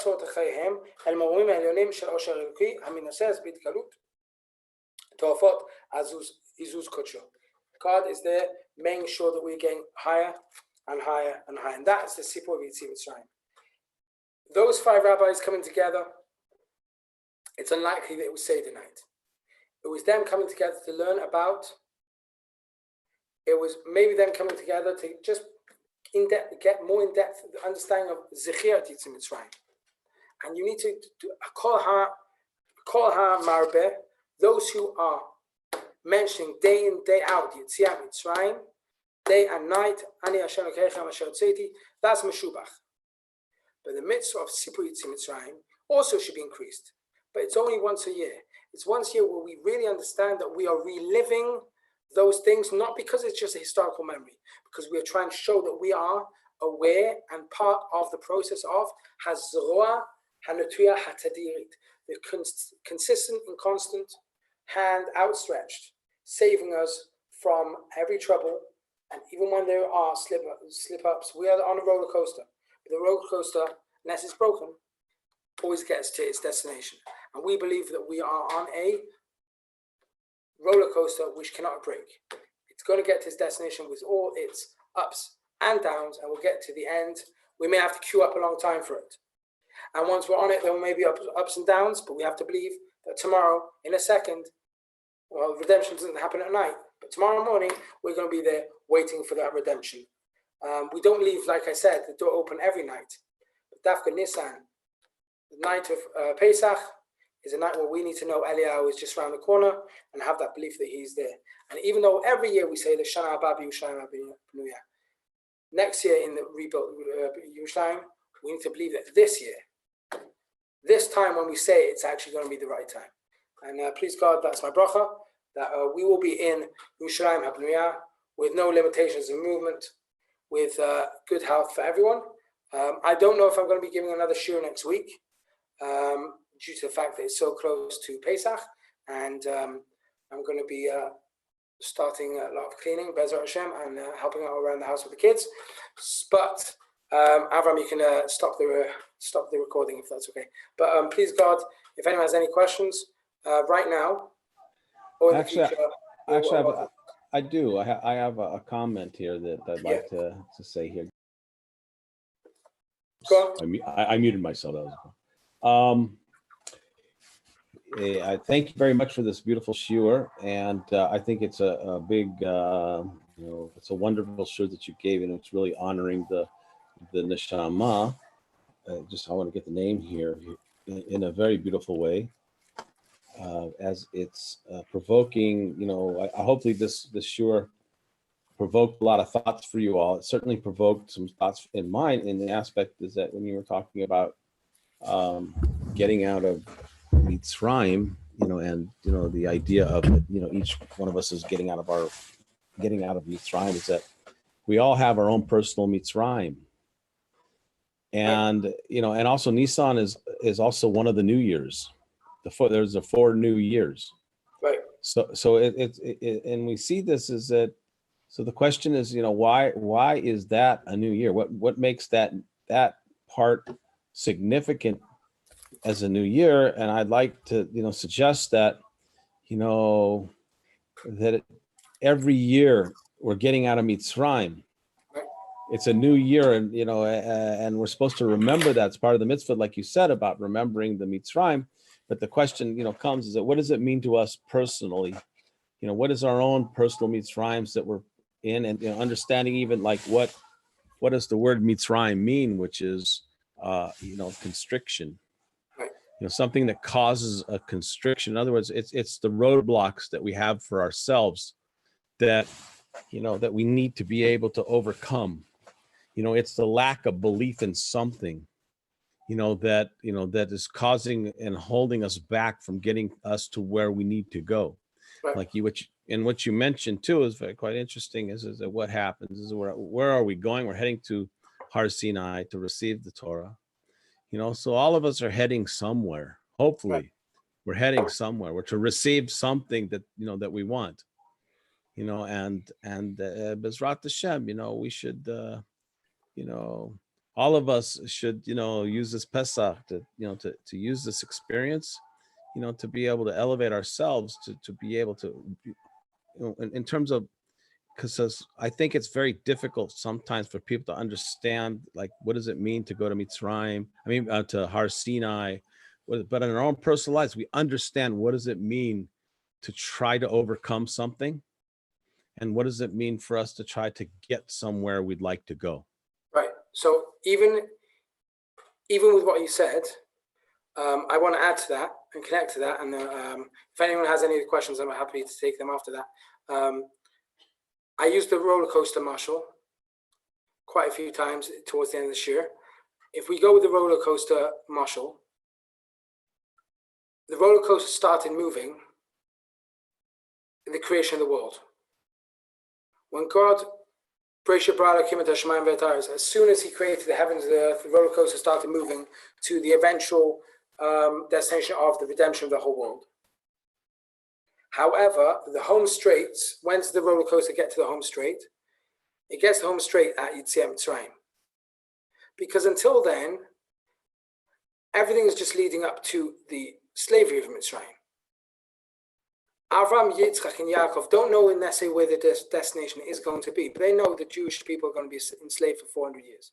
is there making sure that we're getting higher and higher and higher. And that's the Sipur Yitzim Mitzrayim. Those 5 rabbis coming together, it's unlikely that it was Seder night. It was them coming together to learn about, it was maybe them coming together to just get more in-depth understanding of Zechirat Yitzim Mitzrayim. And you need to do Kol HaMarbeh, those who are mentioning day in, day out, Yitziat Mitzrayim, day and night, Ani Hashem Elokeichem Asher Hotzeithi, that's Meshubach. But the mitzvah of Sipur Yitzim Mitzrayim also should be increased. But it's only once a year. It's once a year where we really understand that we are reliving those things, not because it's just a historical memory, because we are trying to show that we are aware and part of the process of Hazroa Hanetuya Hatadirit, the consistent and constant hand outstretched, saving us from every trouble, And even when there are slip-ups, we are on a roller coaster. The roller coaster, unless it's broken, always gets to its destination. And we believe that we are on a roller coaster which cannot break. It's going to get to its destination with all its ups and downs, and we'll get to the end. We may have to queue up a long time for it. And once we're on it, there may be ups and downs, but we have to believe that tomorrow, in a second, well, redemption doesn't happen at night, but tomorrow morning, we're going to be there waiting for that redemption. We don't leave, like I said, the door open every night. But Dafka Nissan, the night of Pesach, is a night where we need to know Eliyahu is just around the corner and have that belief that he's there. And even though every year we say the Shana Haba B'Yerushalayim Habenuyah, next year in the rebuilt Yerushalayim, we need to believe that this year, this time when we say it's actually going to be the right time. And please God, that's my bracha, that we will be in Yerushalayim Habenuyah with no limitations in movement, with good health for everyone. I don't know if I'm going to be giving another shiur next week, due to the fact that it's so close to Pesach, and I'm going to be starting a lot of cleaning, Be'ezrat Hashem, and helping out around the house with the kids. But Avram, you can stop the recording if that's okay. But please God, if anyone has any questions right now or in the future, I do. I have a comment here that I'd like to say here. Go on. I muted myself. That was I thank you very much for this beautiful shiur, and I think it's a big, it's a wonderful shiur that you gave, and it's really honoring the neshama. I want to get the name here in a very beautiful way, as it's provoking. Hopefully this shiur provoked a lot of thoughts for you all. It certainly provoked some thoughts in mine. In the aspect is that when you were talking about getting out of Mitzrayim, and the idea of each one of us is getting out of Mitzrayim, is that we all have our own personal Mitzrayim, and and also Nisan is also one of the New Years. There's the 4 New Years, right? So and we see this is that. So the question is, why is that a new year? What makes that part significant as a new year? And I'd like to, suggest that, that every year we're getting out of Mitzrayim. It's a new year, and and we're supposed to remember that's part of the mitzvah, like you said about remembering the Mitzrayim. But the question, comes is that what does it mean to us personally? What is our own personal Mitzrayims that we're in, and understanding even like what does the word Mitzrayim mean, which is constriction. Something that causes a constriction. In other words, it's the roadblocks that we have for ourselves that that we need to be able to overcome. It's the lack of belief in something, that is causing and holding us back from getting us to where we need to go. Right. Like what you mentioned too is quite interesting. Is that what happens? Is where are we going? We're heading to Har Sinai to receive the Torah. So all of us are heading somewhere. Hopefully, we're heading somewhere. We're to receive something that that we want. And Bezrat Hashem, we should, all of us should, use this Pesach to use this experience, to be able to elevate ourselves, to be able to, in terms of, because I think it's very difficult sometimes for people to understand, like, what does it mean to go to Mitzrayim? To Har Sinai. But in our own personal lives, we understand what does it mean to try to overcome something, and what does it mean for us to try to get somewhere we'd like to go. Right. So even with what you said, I want to add to that and connect to that. And if anyone has any questions, I'm happy to take them after that. I used the roller coaster mashal quite a few times towards the end of this year. If we go with the roller coaster mashal, the roller coaster started moving in the creation of the world. When God, as soon as he created the heavens and the earth, the roller coaster started moving to the eventual destination of the redemption of the whole world. However, the home straight, when does the roller coaster get to the home straight? It gets home straight at Yetziat Mitzrayim. Because until then, everything is just leading up to the slavery of Mitzrayim. Avram, Yitzchak, and Yaakov don't know necessarily where the destination is going to be, but they know that Jewish people are going to be enslaved for 400 years.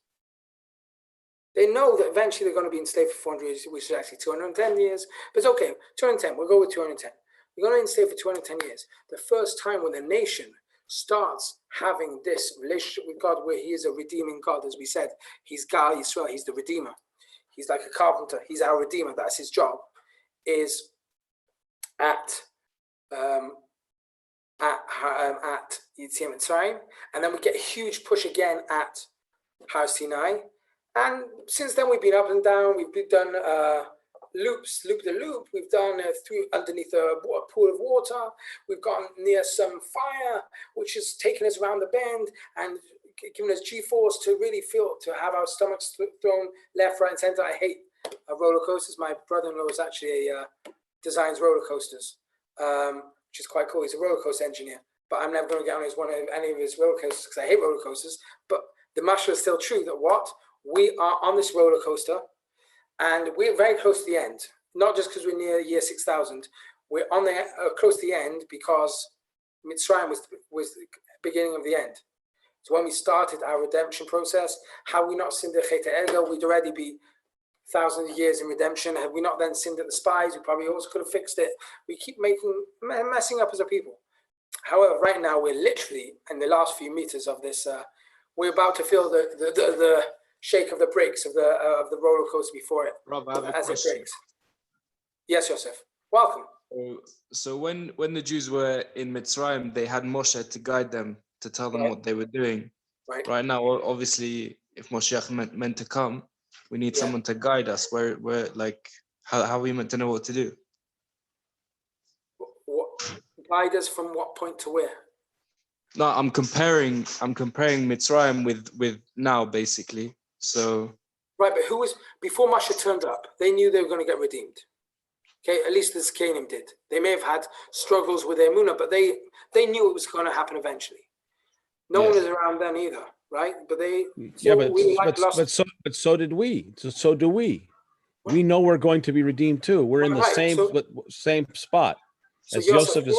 They know that eventually they're going to be enslaved for 400 years, which is actually 210 years. But it's okay, 210, we'll go with 210. We're going to be enslaved for 210 years. The first time when the nation starts having this relationship with God, where he is a redeeming God, as we said, he's Gal Yisrael, he's the Redeemer. He's like a carpenter, he's our Redeemer, that's his job, is at Yetziat Mitzrayim, and then we get a huge push again at Har Sinai. And since then, we've been up and down. We've done loop the loop. We've done through underneath a pool of water. We've gone near some fire, which has taken us around the bend and given us G-force to really feel, to have our stomachs thrown left, right, and center. I hate roller coasters. My brother-in-law is actually designs roller coasters, which is quite cool. He's a roller coaster engineer, but I'm never going to get on any of his roller coasters because I hate roller coasters. But the mashal is still true that what? We are on this roller coaster, and we're very close to the end. Not just because we're near year 6,000. We're on the close to the end because Mitzrayim was the beginning of the end. So when we started our redemption process, had we not sinned at Chet Egel, we'd already be thousands of years in redemption. Had we not then sinned at the spies, we probably also could have fixed it. We keep messing up as a people. However, right now we're literally in the last few meters of this. We're about to feel the shake of the brakes of the roller coaster before it, Rob, I have a as question. it breaks. Yes, Yosef. Welcome. So when the Jews were in Mitzrayim, they had Moshe to guide them, to tell them what they were doing. Right now, obviously, if Moshiach meant to come, we need someone to guide us. Where like, how are we meant to know what to do? What guide us from what point to where? No, I'm comparing Mitzrayim with now, basically. So right, but who was before Moshe turned up? They knew they were going to get redeemed. Okay, at least the Zkanim did. They may have had struggles with their Emunah, but they knew it was going to happen eventually. No one was around then either, right? But they but so did we. So do we. We know we're going to be redeemed too. We're in the same spot as Yosef is.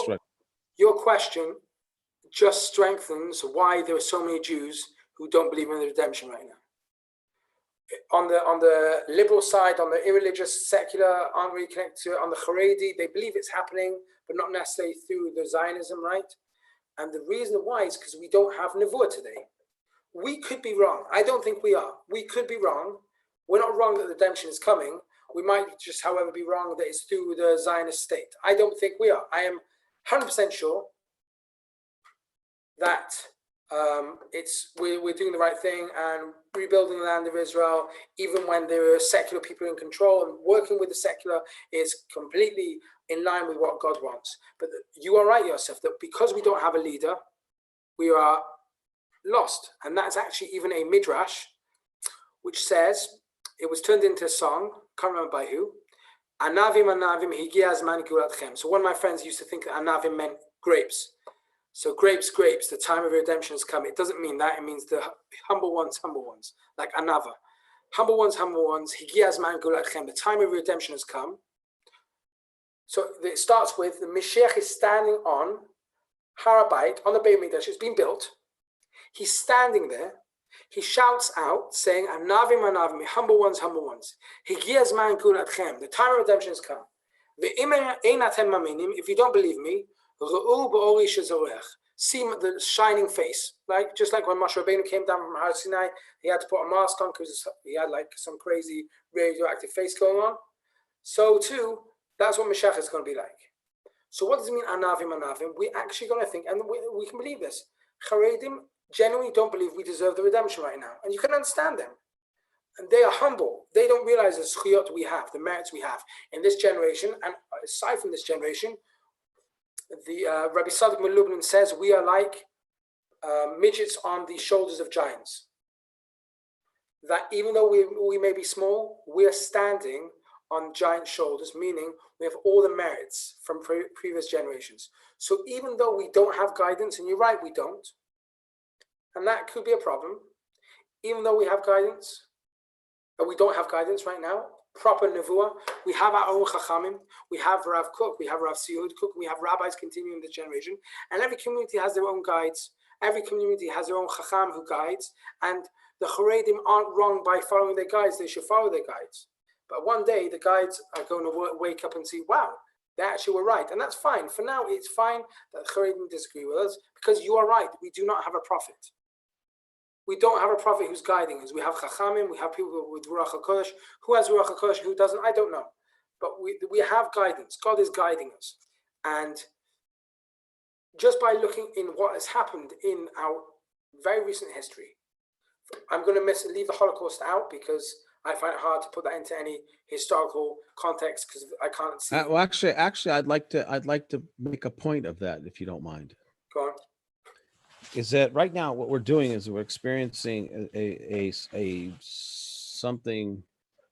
Your question just strengthens why there are so many Jews who don't believe in the redemption right now. On the liberal side, on the irreligious, secular, aren't really connected to it. On the Haredi, they believe it's happening, but not necessarily through the Zionism, right? And the reason why is because we don't have Nevuah today. We could be wrong. I don't think we are. We could be wrong. We're not wrong that the redemption is coming. We might just, however, be wrong that it's through the Zionist state. I don't think we are. I am 100% sure that we're doing the right thing and rebuilding the land of Israel, even when there are secular people in control, and working with the secular is completely in line with what God wants. But you are right, Yosef, that because we don't have a leader, we are lost. And that's actually even a midrash, which says, it was turned into a song, can't remember by who, Anavim, Anavim, Higia Azman Gulatchem. So one of my friends used to think that Anavim meant grapes. So grapes, the time of redemption has come. It doesn't mean that. It means the humble ones, like Anava. Humble ones, Higia Azman Gulatchem. The time of redemption has come. So it starts with the Mashiach is standing on Har HaBayit, on the Beit Mikdash. It's been built. He's standing there. He shouts out, saying, Anavim, Anavim, humble ones. Higia Azman Gulatchem. The time of redemption has come. If you don't believe me, see the shining face, like just like when Moshe Rabbeinu came down from Har Sinai, he had to put a mask on because he had like some crazy radioactive face going on. So too, that's what Mashiach is going to be like. So what does it mean, Anavim? We're actually going to think, and we can believe this. Charedim genuinely don't believe we deserve the redemption right now, and you can understand them. And they are humble. They don't realize the zchiyot we have, the merits we have in this generation, and aside from this generation. The Rabbi Sadiq Lubnan says we are like midgets on the shoulders of giants. That even though we may be small, we are standing on giant shoulders, meaning we have all the merits from previous generations. So even though we don't have guidance, and you're right, we don't, And that could be a problem. Even though we have guidance, but we don't have guidance right now, proper nevuah. We have our own chachamim. We have Rav Kook. We have Rav Shiur Kook. We have rabbis continuing this generation. And every community has their own guides. Every community has their own chacham who guides. And the Haredim aren't wrong by following their guides. They should follow their guides. But one day the guides are going to wake up and see, wow, they actually were right. And that's fine. For now, it's fine that the Haredim disagree with us because you are right. We do not have a prophet. We don't have a prophet who's guiding us. We have chachamim. We have people with Ruach HaKodesh. Who has Ruach HaKodesh? Who doesn't? I don't know. But we have guidance. God is guiding us. And just by looking in what has happened in our very recent history, I'm going to leave the Holocaust out because I find it hard to put that into any historical context because I can't see. Well, actually, I'd like to make a point of that, if you don't mind. Go on. Is that right now what we're doing is we're experiencing a something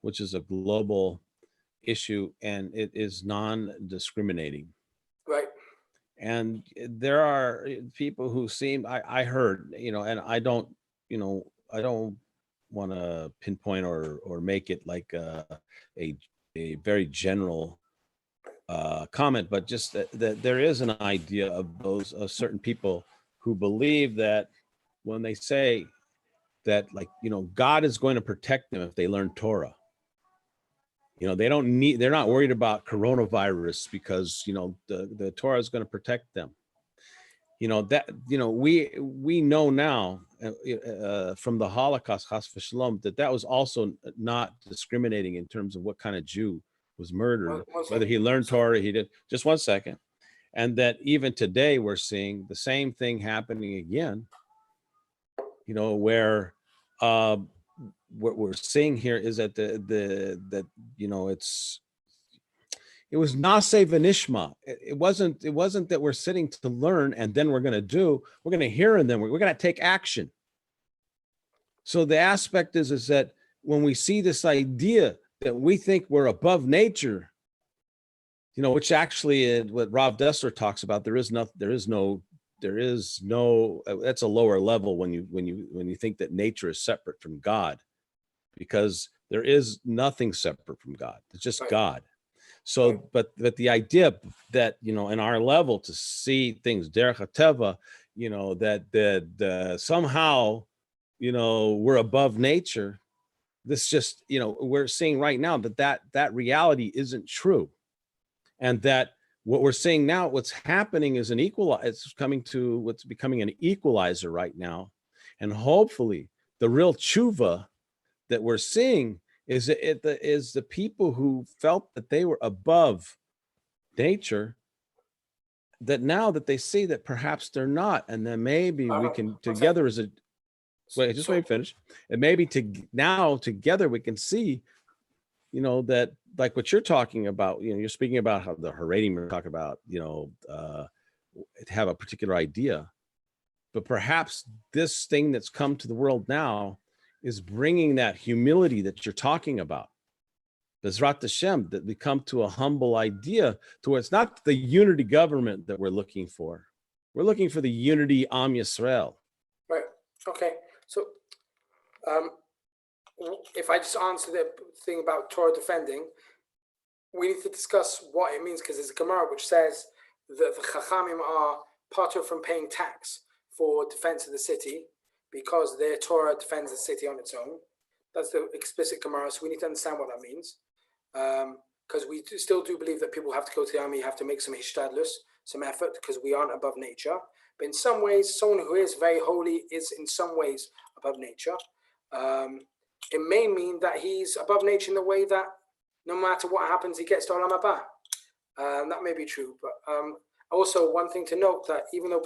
which is a global issue, and it is non-discriminating. Right. And there are people who seem, I heard, and I don't want to pinpoint or make it like a very general comment, but just that there is an idea of those certain people who believe that when they say that, God is going to protect them if they learn Torah. They're not worried about coronavirus because, the Torah is going to protect them. We know now from the Holocaust, chas v'shalom, that was also not discriminating in terms of what kind of Jew was murdered, whether he learned Torah, he did. Just one second. And that even today we're seeing the same thing happening again, where what we're seeing here is that it was naseh v'nishma. It wasn't that we're sitting to learn and then we're going to hear and then we're going to take action. So the aspect is that when we see this idea that we think we're above nature, which actually what Rav Dessler talks about, there is no, that's a lower level when you think that nature is separate from God, because there is nothing separate from God. It's just God. So, but the idea that, in our level to see things derech hateva, that somehow, we're above nature. This just, we're seeing right now that reality isn't true. And that what we're seeing now, what's happening is it's coming to what's becoming an equalizer right now. And hopefully the real tshuva that we're seeing is the people who felt that they were above nature, that now that they see that perhaps they're not, and then maybe we can together as a, wait, just let me finish. And maybe together we can see, that like what you're talking about, you're speaking about how the Haredim talk about, have a particular idea, but perhaps this thing that's come to the world now is bringing that humility that you're talking about. Bezrat Hashem, that we come to a humble idea to where it's not the unity government that we're looking for. We're looking for the unity Am Yisrael. Right. Okay. So, if I just answer the thing about Torah defending, we need to discuss what it means, because there's a Gemara which says that the Chachamim are patur from paying tax for defense of the city because their Torah defends the city on its own. That's the explicit Gemara, so we need to understand what that means. Because we still do believe that people have to go to the army, have to make some hishtadlus, some effort, because we aren't above nature. But in some ways, someone who is very holy is in some ways above nature. It may mean that he's above nature in the way that no matter what happens, he gets to Olam Haba. That may be true. But also, one thing to note, that even though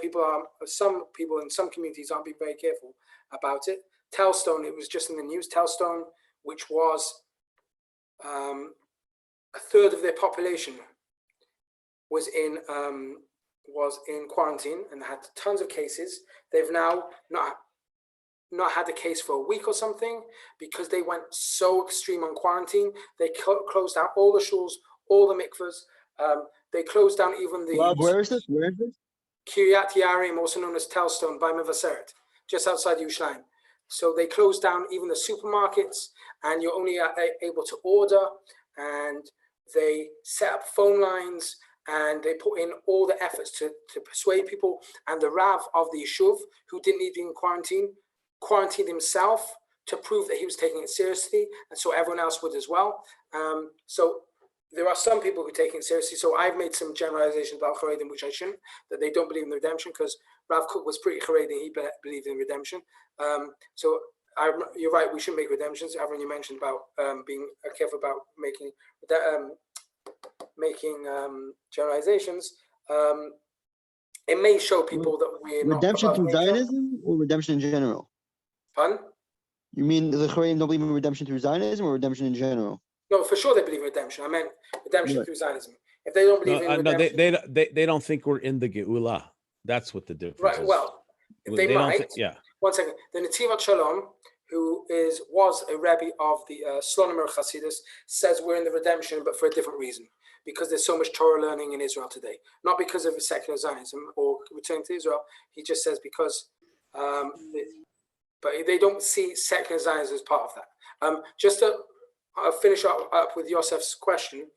some people in some communities aren't being very careful about it, Telstone, it was just in the news, Telstone, which was a third of their population was in quarantine and had tons of cases. They've now not had a case for a week or something because they went so extreme on quarantine. They closed down all the shuls, all the mikvahs. They closed down even the... Where is this? Kiryat Yarim, also known as Telstone, by Mevaseret. just outside Yerushalayim. So they closed down even the supermarkets, and you're only able to order, and they set up phone lines, and they put in all the efforts to persuade people. And the Rav of the Yishuv, who didn't need to be in quarantined himself to prove that he was taking it seriously, and so everyone else would as well. So there are some people who take it seriously. So I've made some generalizations about Haredim, which I shouldn't, that they don't believe in the redemption, because Rav Kook was pretty Haredim, he believed in redemption. So you're right, we shouldn't make redemptions. Avrom, you mentioned about being careful about making generalizations. It may show people that we're redemption not through Zionism or redemption in general? Pardon? You mean the Haredim don't believe in redemption through Zionism or redemption in general? No, for sure they believe in redemption. I meant redemption through Zionism. If they don't believe in redemption, they don't think we're in the Geula. That's what the difference is. Well, they might. Yeah. 1 second. The Netivat Shalom, who was a Rebbe of the Slonemer Hasidus, says we're in the redemption, but for a different reason. Because there's so much Torah learning in Israel today. Not because of secular Zionism or returning to Israel. He just says because, but they don't see secular Zionism as part of that. Just to finish up with Yosef's question,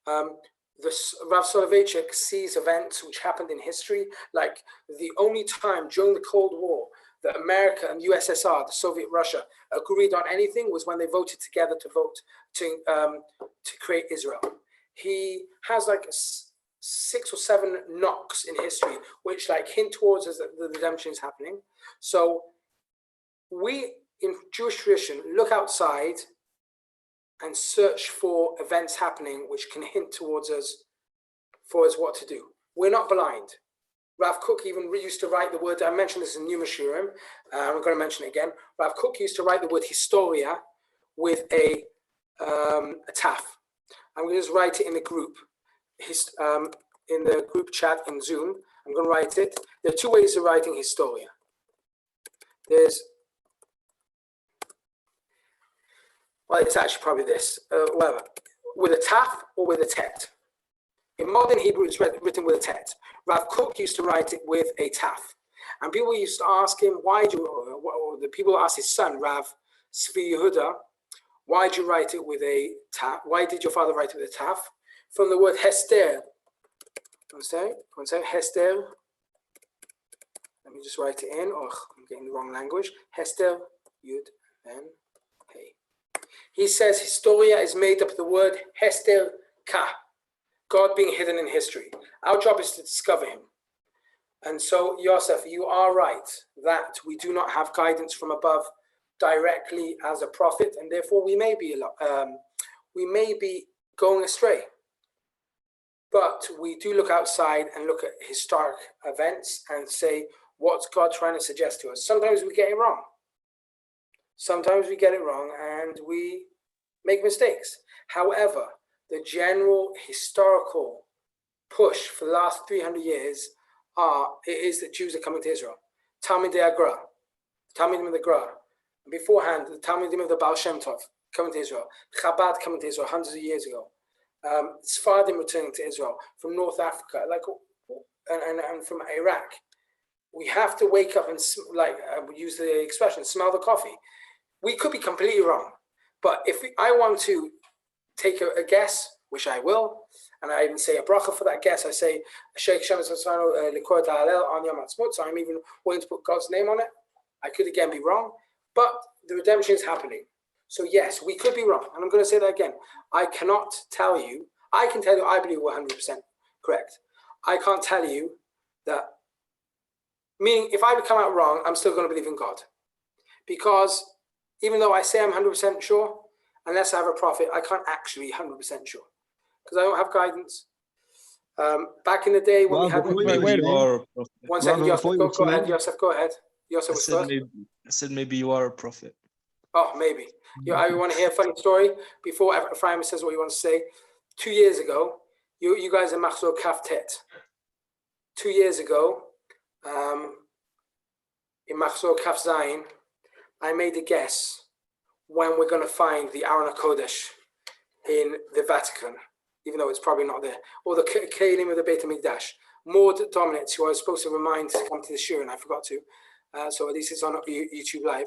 Rav Soloveitchik sees events which happened in history, like the only time during the Cold War that America and USSR, the Soviet Russia, agreed on anything was when they voted together to create Israel. He has like 6 or 7 knocks in history, which like hint towards us that the redemption is happening. So we in Jewish tradition look outside and search for events happening which can hint towards us for us what to do. We're not blind. Rav Kook even used to write the word, I mentioned this in Numa Shiurim, I'm going to mention it again. Rav Kook used to write the word historia with a taf. I'm going to just write it in the group, in the group chat in Zoom. I'm going to write it. There are 2 ways of writing historia. There's, well, it's actually probably this, whatever, with a taf or with a tet. In modern Hebrew, it's written with a tet. Rav Kook used to write it with a taf. And people used to ask him, or the people asked his son, Rav Tzvi Yehuda, why did you write it with a taf? Why did your father write it with a taf? From the word hester. One second, hester. Let me just write it in. Oh, I'm getting the wrong language. Hester, Yud, then Hey. He says historia is made up of the word hester ka, God being hidden in history. Our job is to discover him. And so, Yosef, you are right that we do not have guidance from above directly as a prophet, and therefore we may be going astray. But we do look outside and look at historic events and say, what's God trying to suggest to us? Sometimes we get it wrong. Sometimes we get it wrong and we make mistakes. However, the general historical push for the last 300 years is that Jews are coming to Israel. Talmidei Agra, Talmidim of the Gra. Beforehand, the Talmidim of the Baal Shem Tov coming to Israel. Chabad coming to Israel hundreds of years ago. Sfardim returning to Israel from North Africa, and from Iraq. We have to wake up and we use the expression, smell the coffee. We could be completely wrong, but I want to take a guess, which I will, and I even say a bracha for that guess. I say, so I'm even willing to put God's name on it. I could again be wrong, but the redemption is happening. So yes, we could be wrong. And I'm going to say that again. I cannot tell you, I can tell you I believe we're 100% correct. I can't tell you that, meaning if I would come out wrong, I'm still going to believe in God. Because even though I say I'm 100% sure, unless I have a prophet, I can't actually be 100% sure. Because I don't have guidance. Back in the day when we had... Wait, 1 second, Yosef, go ahead, Yosef, go ahead. Yosef was first. I said maybe you are a prophet. Oh, maybe. I want to hear a funny story before Ephraim says what he wants to say. 2 years ago, you guys are Machzor Kaftet. 2 years ago, in Machzor Kaf Zayin, I made a guess when we're going to find the Aron HaKodesh in the Vatican, even though it's probably not there, or the Kelim of the Beit HaMikdash. Maud Dominitz, who I was supposed to remind to come to the Shiur, and I forgot to. so at least it's on YouTube Live.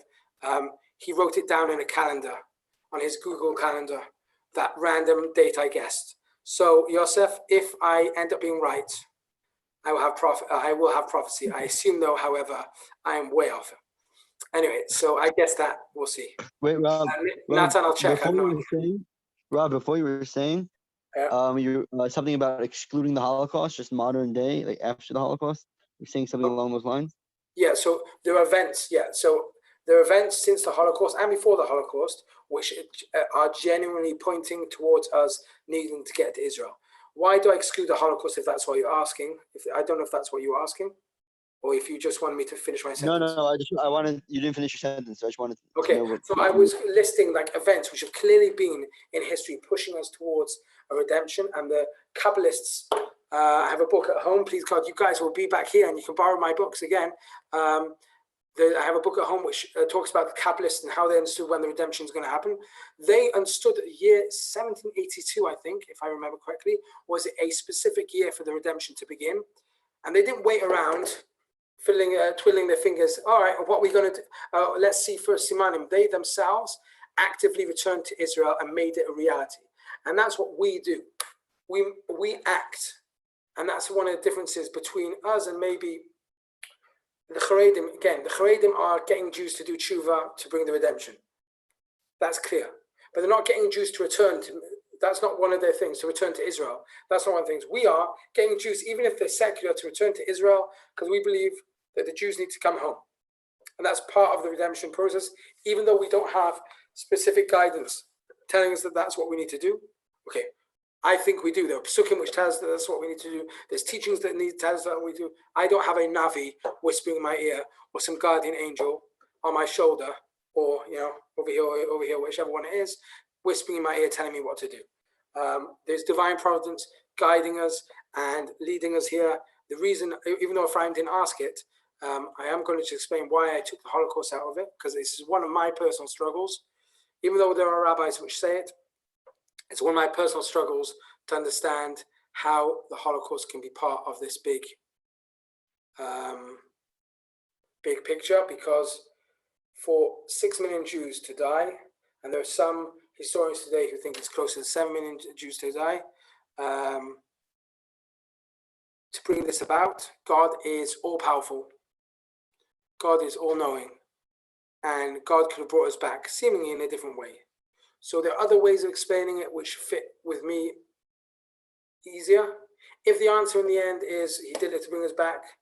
He wrote it down in a calendar, on his Google calendar, that random date I guessed. So Yosef, if I end up being right, I will have prophecy. I assume though, however, I am way off. Anyway, so I guess that we'll see. Wait, Rob. Nathan, I'll check. Rob, before you were saying, you something about excluding the Holocaust, just modern day, like after the Holocaust. You're saying something along those lines? Yeah. So there are events. Yeah. So there are events since the Holocaust and before the Holocaust, which are genuinely pointing towards us needing to get to Israel. Why do I exclude the Holocaust if that's what you're asking? I don't know if that's what you're asking, or if you just wanted me to finish my sentence. No. I wanted, you didn't finish your sentence, so I just wanted to Okay, know so I was listing like events which have clearly been in history pushing us towards a redemption, and the Kabbalists, I have a book at home, please God, you guys will be back here and you can borrow my books again. I have a book at home which talks about the Kabbalists and how they understood when the redemption is going to happen. They understood the year 1782, I think, if I remember correctly, was a specific year for the redemption to begin. And they didn't wait around twiddling their fingers. All right, what are we going to do? Let's see first Simanim. They themselves actively returned to Israel and made it a reality. And that's what we do. We act. And that's one of the differences between us and maybe the Haredim. Again, the Haredim are getting Jews to do tshuva to bring the redemption. That's clear. But they're not getting Jews to return to, that's not one of their things, to return to Israel. That's not one of the things. We are getting Jews, even if they're secular, to return to Israel, because we believe that the Jews need to come home. And that's part of the redemption process, even though we don't have specific guidance telling us that that's what we need to do. Okay, I think we do. There are psukim which tell us that that's what we need to do. There's teachings that need to tell us that we do. I don't have a Navi whispering in my ear or some guardian angel on my shoulder or, over here, whichever one it is, whispering in my ear telling me what to do. There's divine providence guiding us and leading us here. The reason, even though Ephraim didn't ask it, I am going to explain why I took the Holocaust out of it, because this is one of my personal struggles. Even though there are rabbis which say it, it's one of my personal struggles to understand how the Holocaust can be part of this big picture, because for 6 million Jews to die, and there are some historians today who think it's closer to 7 million Jews to die, to bring this about, God is all-powerful. God is all-knowing. And God could have brought us back seemingly in a different way. So there are other ways of explaining it which fit with me easier. If the answer in the end is he did it to bring us back,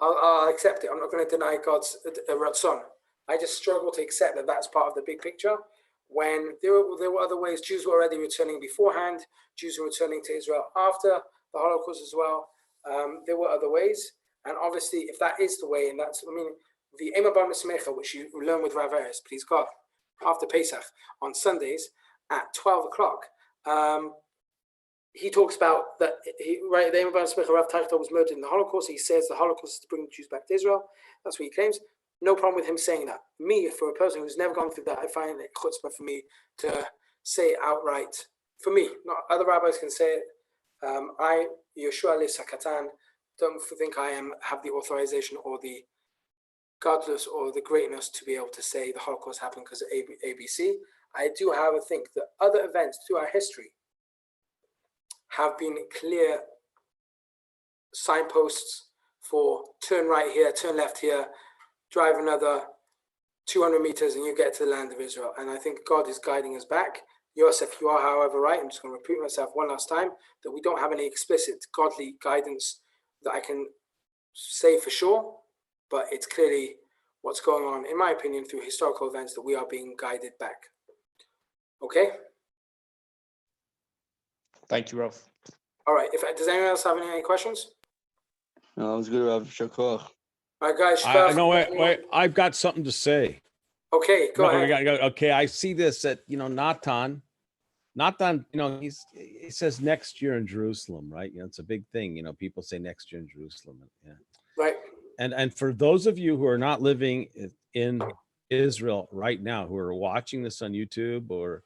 I'll accept it. I'm not going to deny God's ratzon. I just struggle to accept that that's part of the big picture. When there were other ways, Jews were already returning beforehand. Jews were returning to Israel after the Holocaust as well. There were other ways. And obviously, if that is the way, and that's, the Ema Bar Mismecha, which you learn with Rav Eres, please God, after Pesach on Sundays at 12 o'clock, he talks about that, the Ema Bar Mismecha, Rav Taichtel was murdered in the Holocaust. He says the Holocaust is to bring the Jews back to Israel. That's what he claims. No problem with him saying that. Me, for a person who's never gone through that, I find it chutzpah for me to say it outright. For me, not other rabbis can say it. I, Yehoshua Sakatan, don't think I have the authorization or the godless or the greatness to be able to say the Holocaust happened because of ABC. I do, however, think that other events through our history have been clear signposts for turn right here, turn left here, drive another 200 meters and you get to the land of Israel. And I think God is guiding us back. Yosef, you are, however, right. I'm just going to repeat myself one last time, that we don't have any explicit godly guidance that I can say for sure, but it's clearly what's going on, in my opinion, through historical events that we are being guided back. Okay? Thank you, Rav. All right. Does anyone else have any questions? No, that was good, Rav. Shakoch. All right, guys. No, wait. I've got something to say. Okay, go ahead. Okay, I see this at, Natan, he says next year in Jerusalem, right? It's a big thing. People say next year in Jerusalem. Yeah. Right. And for those of you who are not living in Israel right now, who are watching this on YouTube or,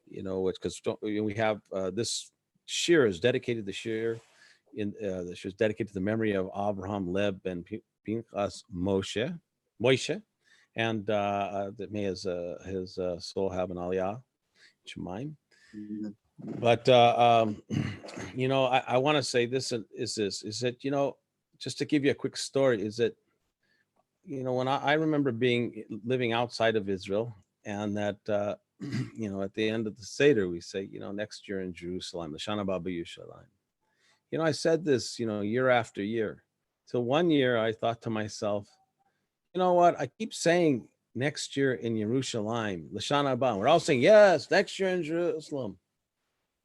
it's because we have this Shiur is dedicated to Shiur. The Shiur is dedicated to the memory of Avrom, Laeb, and Pinchas Moishe, and that may his soul have an aliyah, Shemaim. But you know, I want to say this is that, you know, just to give you a quick story, is that, you know, when I remember living outside of Israel, and that you know, at the end of the Seder we say, you know, next year in Jerusalem, L'shana haba b'Yerushalayim. You know, I said this, you know, year after year. Till one year I thought to myself, you know what? I keep saying next year in Yerushalayim, L'shana haba. We're all saying, yes, next year in Jerusalem.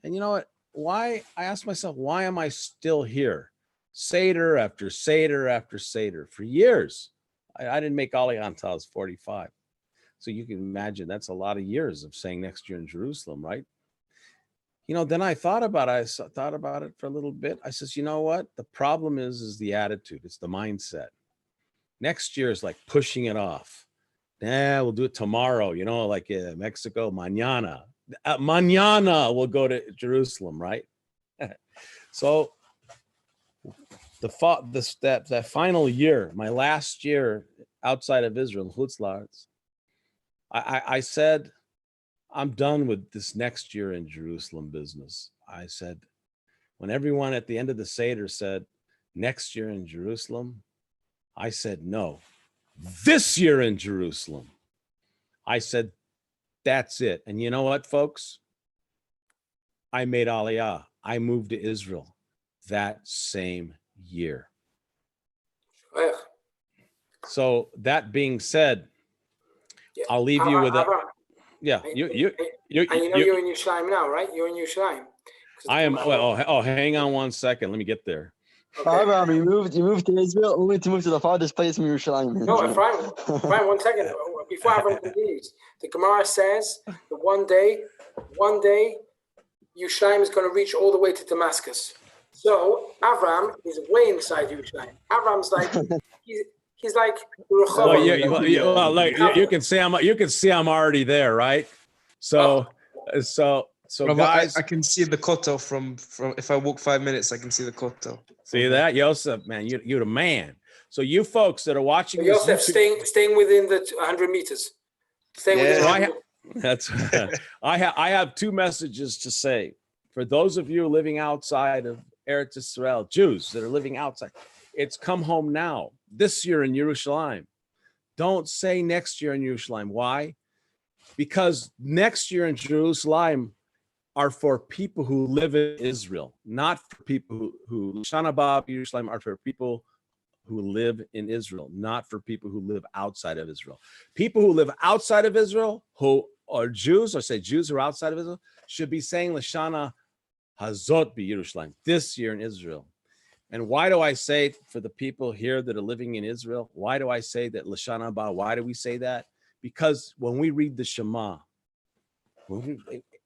And you know what? Why? I asked myself, why am I still here? Seder after Seder after Seder for years. I didn't make Aliyah until I was 45. So you can imagine that's a lot of years of saying next year in Jerusalem, right? You know, then I thought about it. I thought about it for a little bit. I says, you know what? The problem is the attitude. It's the mindset. Next year is like pushing it off. Nah, we'll do it tomorrow. You know, like Mexico, mañana. Mañana we'll go to Jerusalem, right? So that final year, my last year outside of Israel, I said, I'm done with this next year in Jerusalem business. I said, when everyone at the end of the Seder said, next year in Jerusalem, I said, no, this year in Jerusalem. I said, that's it. And you know what, folks? I made Aliyah. I moved to Israel that same year. So that being said, I'll leave you with a, yeah. And you know you're in Yerushalayim now, right? You're in Yerushalayim. I am. Oh, hang on one second. Let me get there. Okay. Avrom, you moved to Israel only to move to the farthest place from Yerushalayim. No, Ephraim, 1 second. Before Avram continues, the Gemara says that one day, Yerushalayim is going to reach all the way to Damascus. So Avram is way inside Yerushalayim. Avram's like he's like. Well, like you can see I'm already there, right? So guys, I can see the kotel from if I walk 5 minutes, I can see the kotel. See that, Yosef, man, you're the man. So you folks that are watching this, Yosef, staying within the 100 meters. Staying within 100 I have 2 messages to say for those of you living outside of Eretz Israel, Jews that are living outside. It's come home now. This year in Yerushalayim. Don't say next year in Yerushalayim. Why? Because next year in Jerusalem are for people who live in Israel, not for people who Shana haba b'Yerushalayim are for people who live in Israel, not for people who live outside of Israel. People who live outside of Israel, who are Jews, or say Jews who are outside of Israel, should be saying L'shana hazot b'Yerushalayim, this year in Israel. And why do I say for the people here that are living in Israel, why do I say that L'shana haba? Why do we say that? Because when we read the Shema,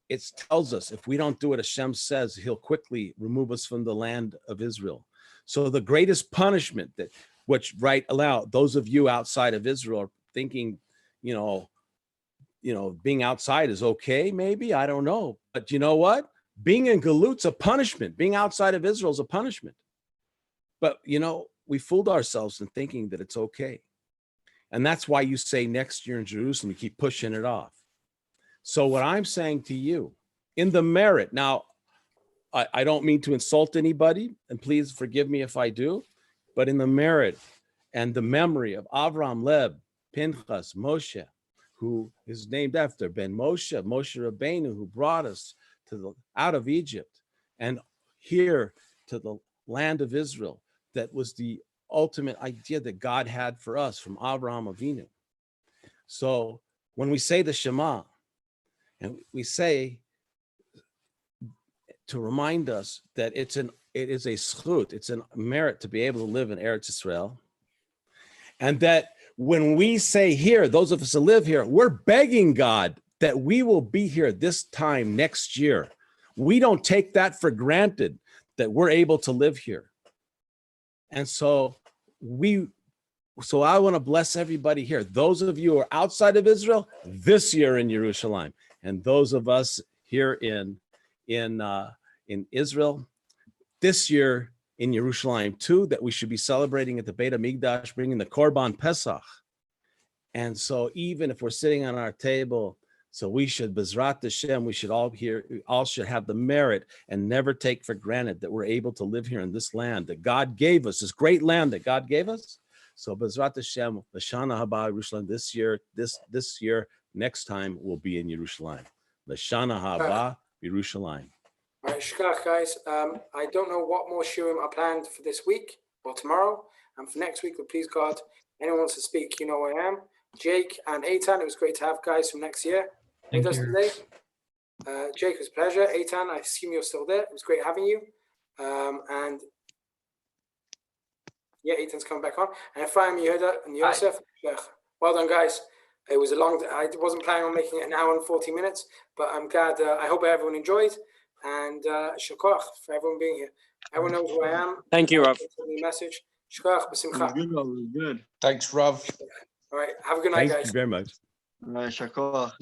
it tells us if we don't do what Hashem says, he'll quickly remove us from the land of Israel. So the greatest punishment those of you outside of Israel are thinking, you know, being outside is okay, maybe, I don't know. But you know what? Being in Galut's a punishment. Being outside of Israel is a punishment. But, you know, we fooled ourselves in thinking that it's okay. And that's why you say next year in Jerusalem, you keep pushing it off. So what I'm saying to you, in the merit, now, I don't mean to insult anybody, and please forgive me if I do, but in the merit and the memory of Avrom, Laeb, Pinchas, Moishe, who is named after Ben Moshe Rabbeinu, who brought us out of Egypt and here to the land of Israel, that was the ultimate idea that God had for us from Avraham Avinu. So when we say the Shema, and we say to remind us that it is a zchut, it's a merit to be able to live in Eretz Israel, and that when we say here, those of us that live here, we're begging God that we will be here this time next year. We don't take that for granted that we're able to live here. And so I want to bless everybody here. Those of you who are outside of Israel, this year in Yerushalayim, and those of us here in Israel, this year in Yerushalayim too, that we should be celebrating at the Beit HaMikdash, bringing the Korban Pesach. And so even if we're sitting on our table, so we should, Bezrat Hashem, we should all should have the merit and never take for granted that we're able to live here in this land that God gave us, this great land that God gave us. So Bezrat Hashem, Lashana Haba Yerushalayim, this year, next time we'll be in Yerushalayim. Lashana Haba Yerushalayim. All right, shkach, guys. I don't know what more shiurim are planned for this week or tomorrow, and for next week. But please, God, anyone wants to speak, you know where I am. Jake and Eitan, it was great to have guys from next year with us today. Jake, it was a pleasure. Eitan, I assume you're still there. It was great having you. And yeah, Eitan's coming back on. And Ephraim, Yehuda, and Yosef, well done, guys. It was a long. I wasn't planning on making it an hour and 40 minutes, but I'm glad. I hope everyone enjoyed. And shukach for everyone being here. Everyone knows who I am. Thank you, Rav. Message. Shukach b'simcha. Good. Thanks, Rav. All right. Have a good night, guys. Thank you very much. Shakor.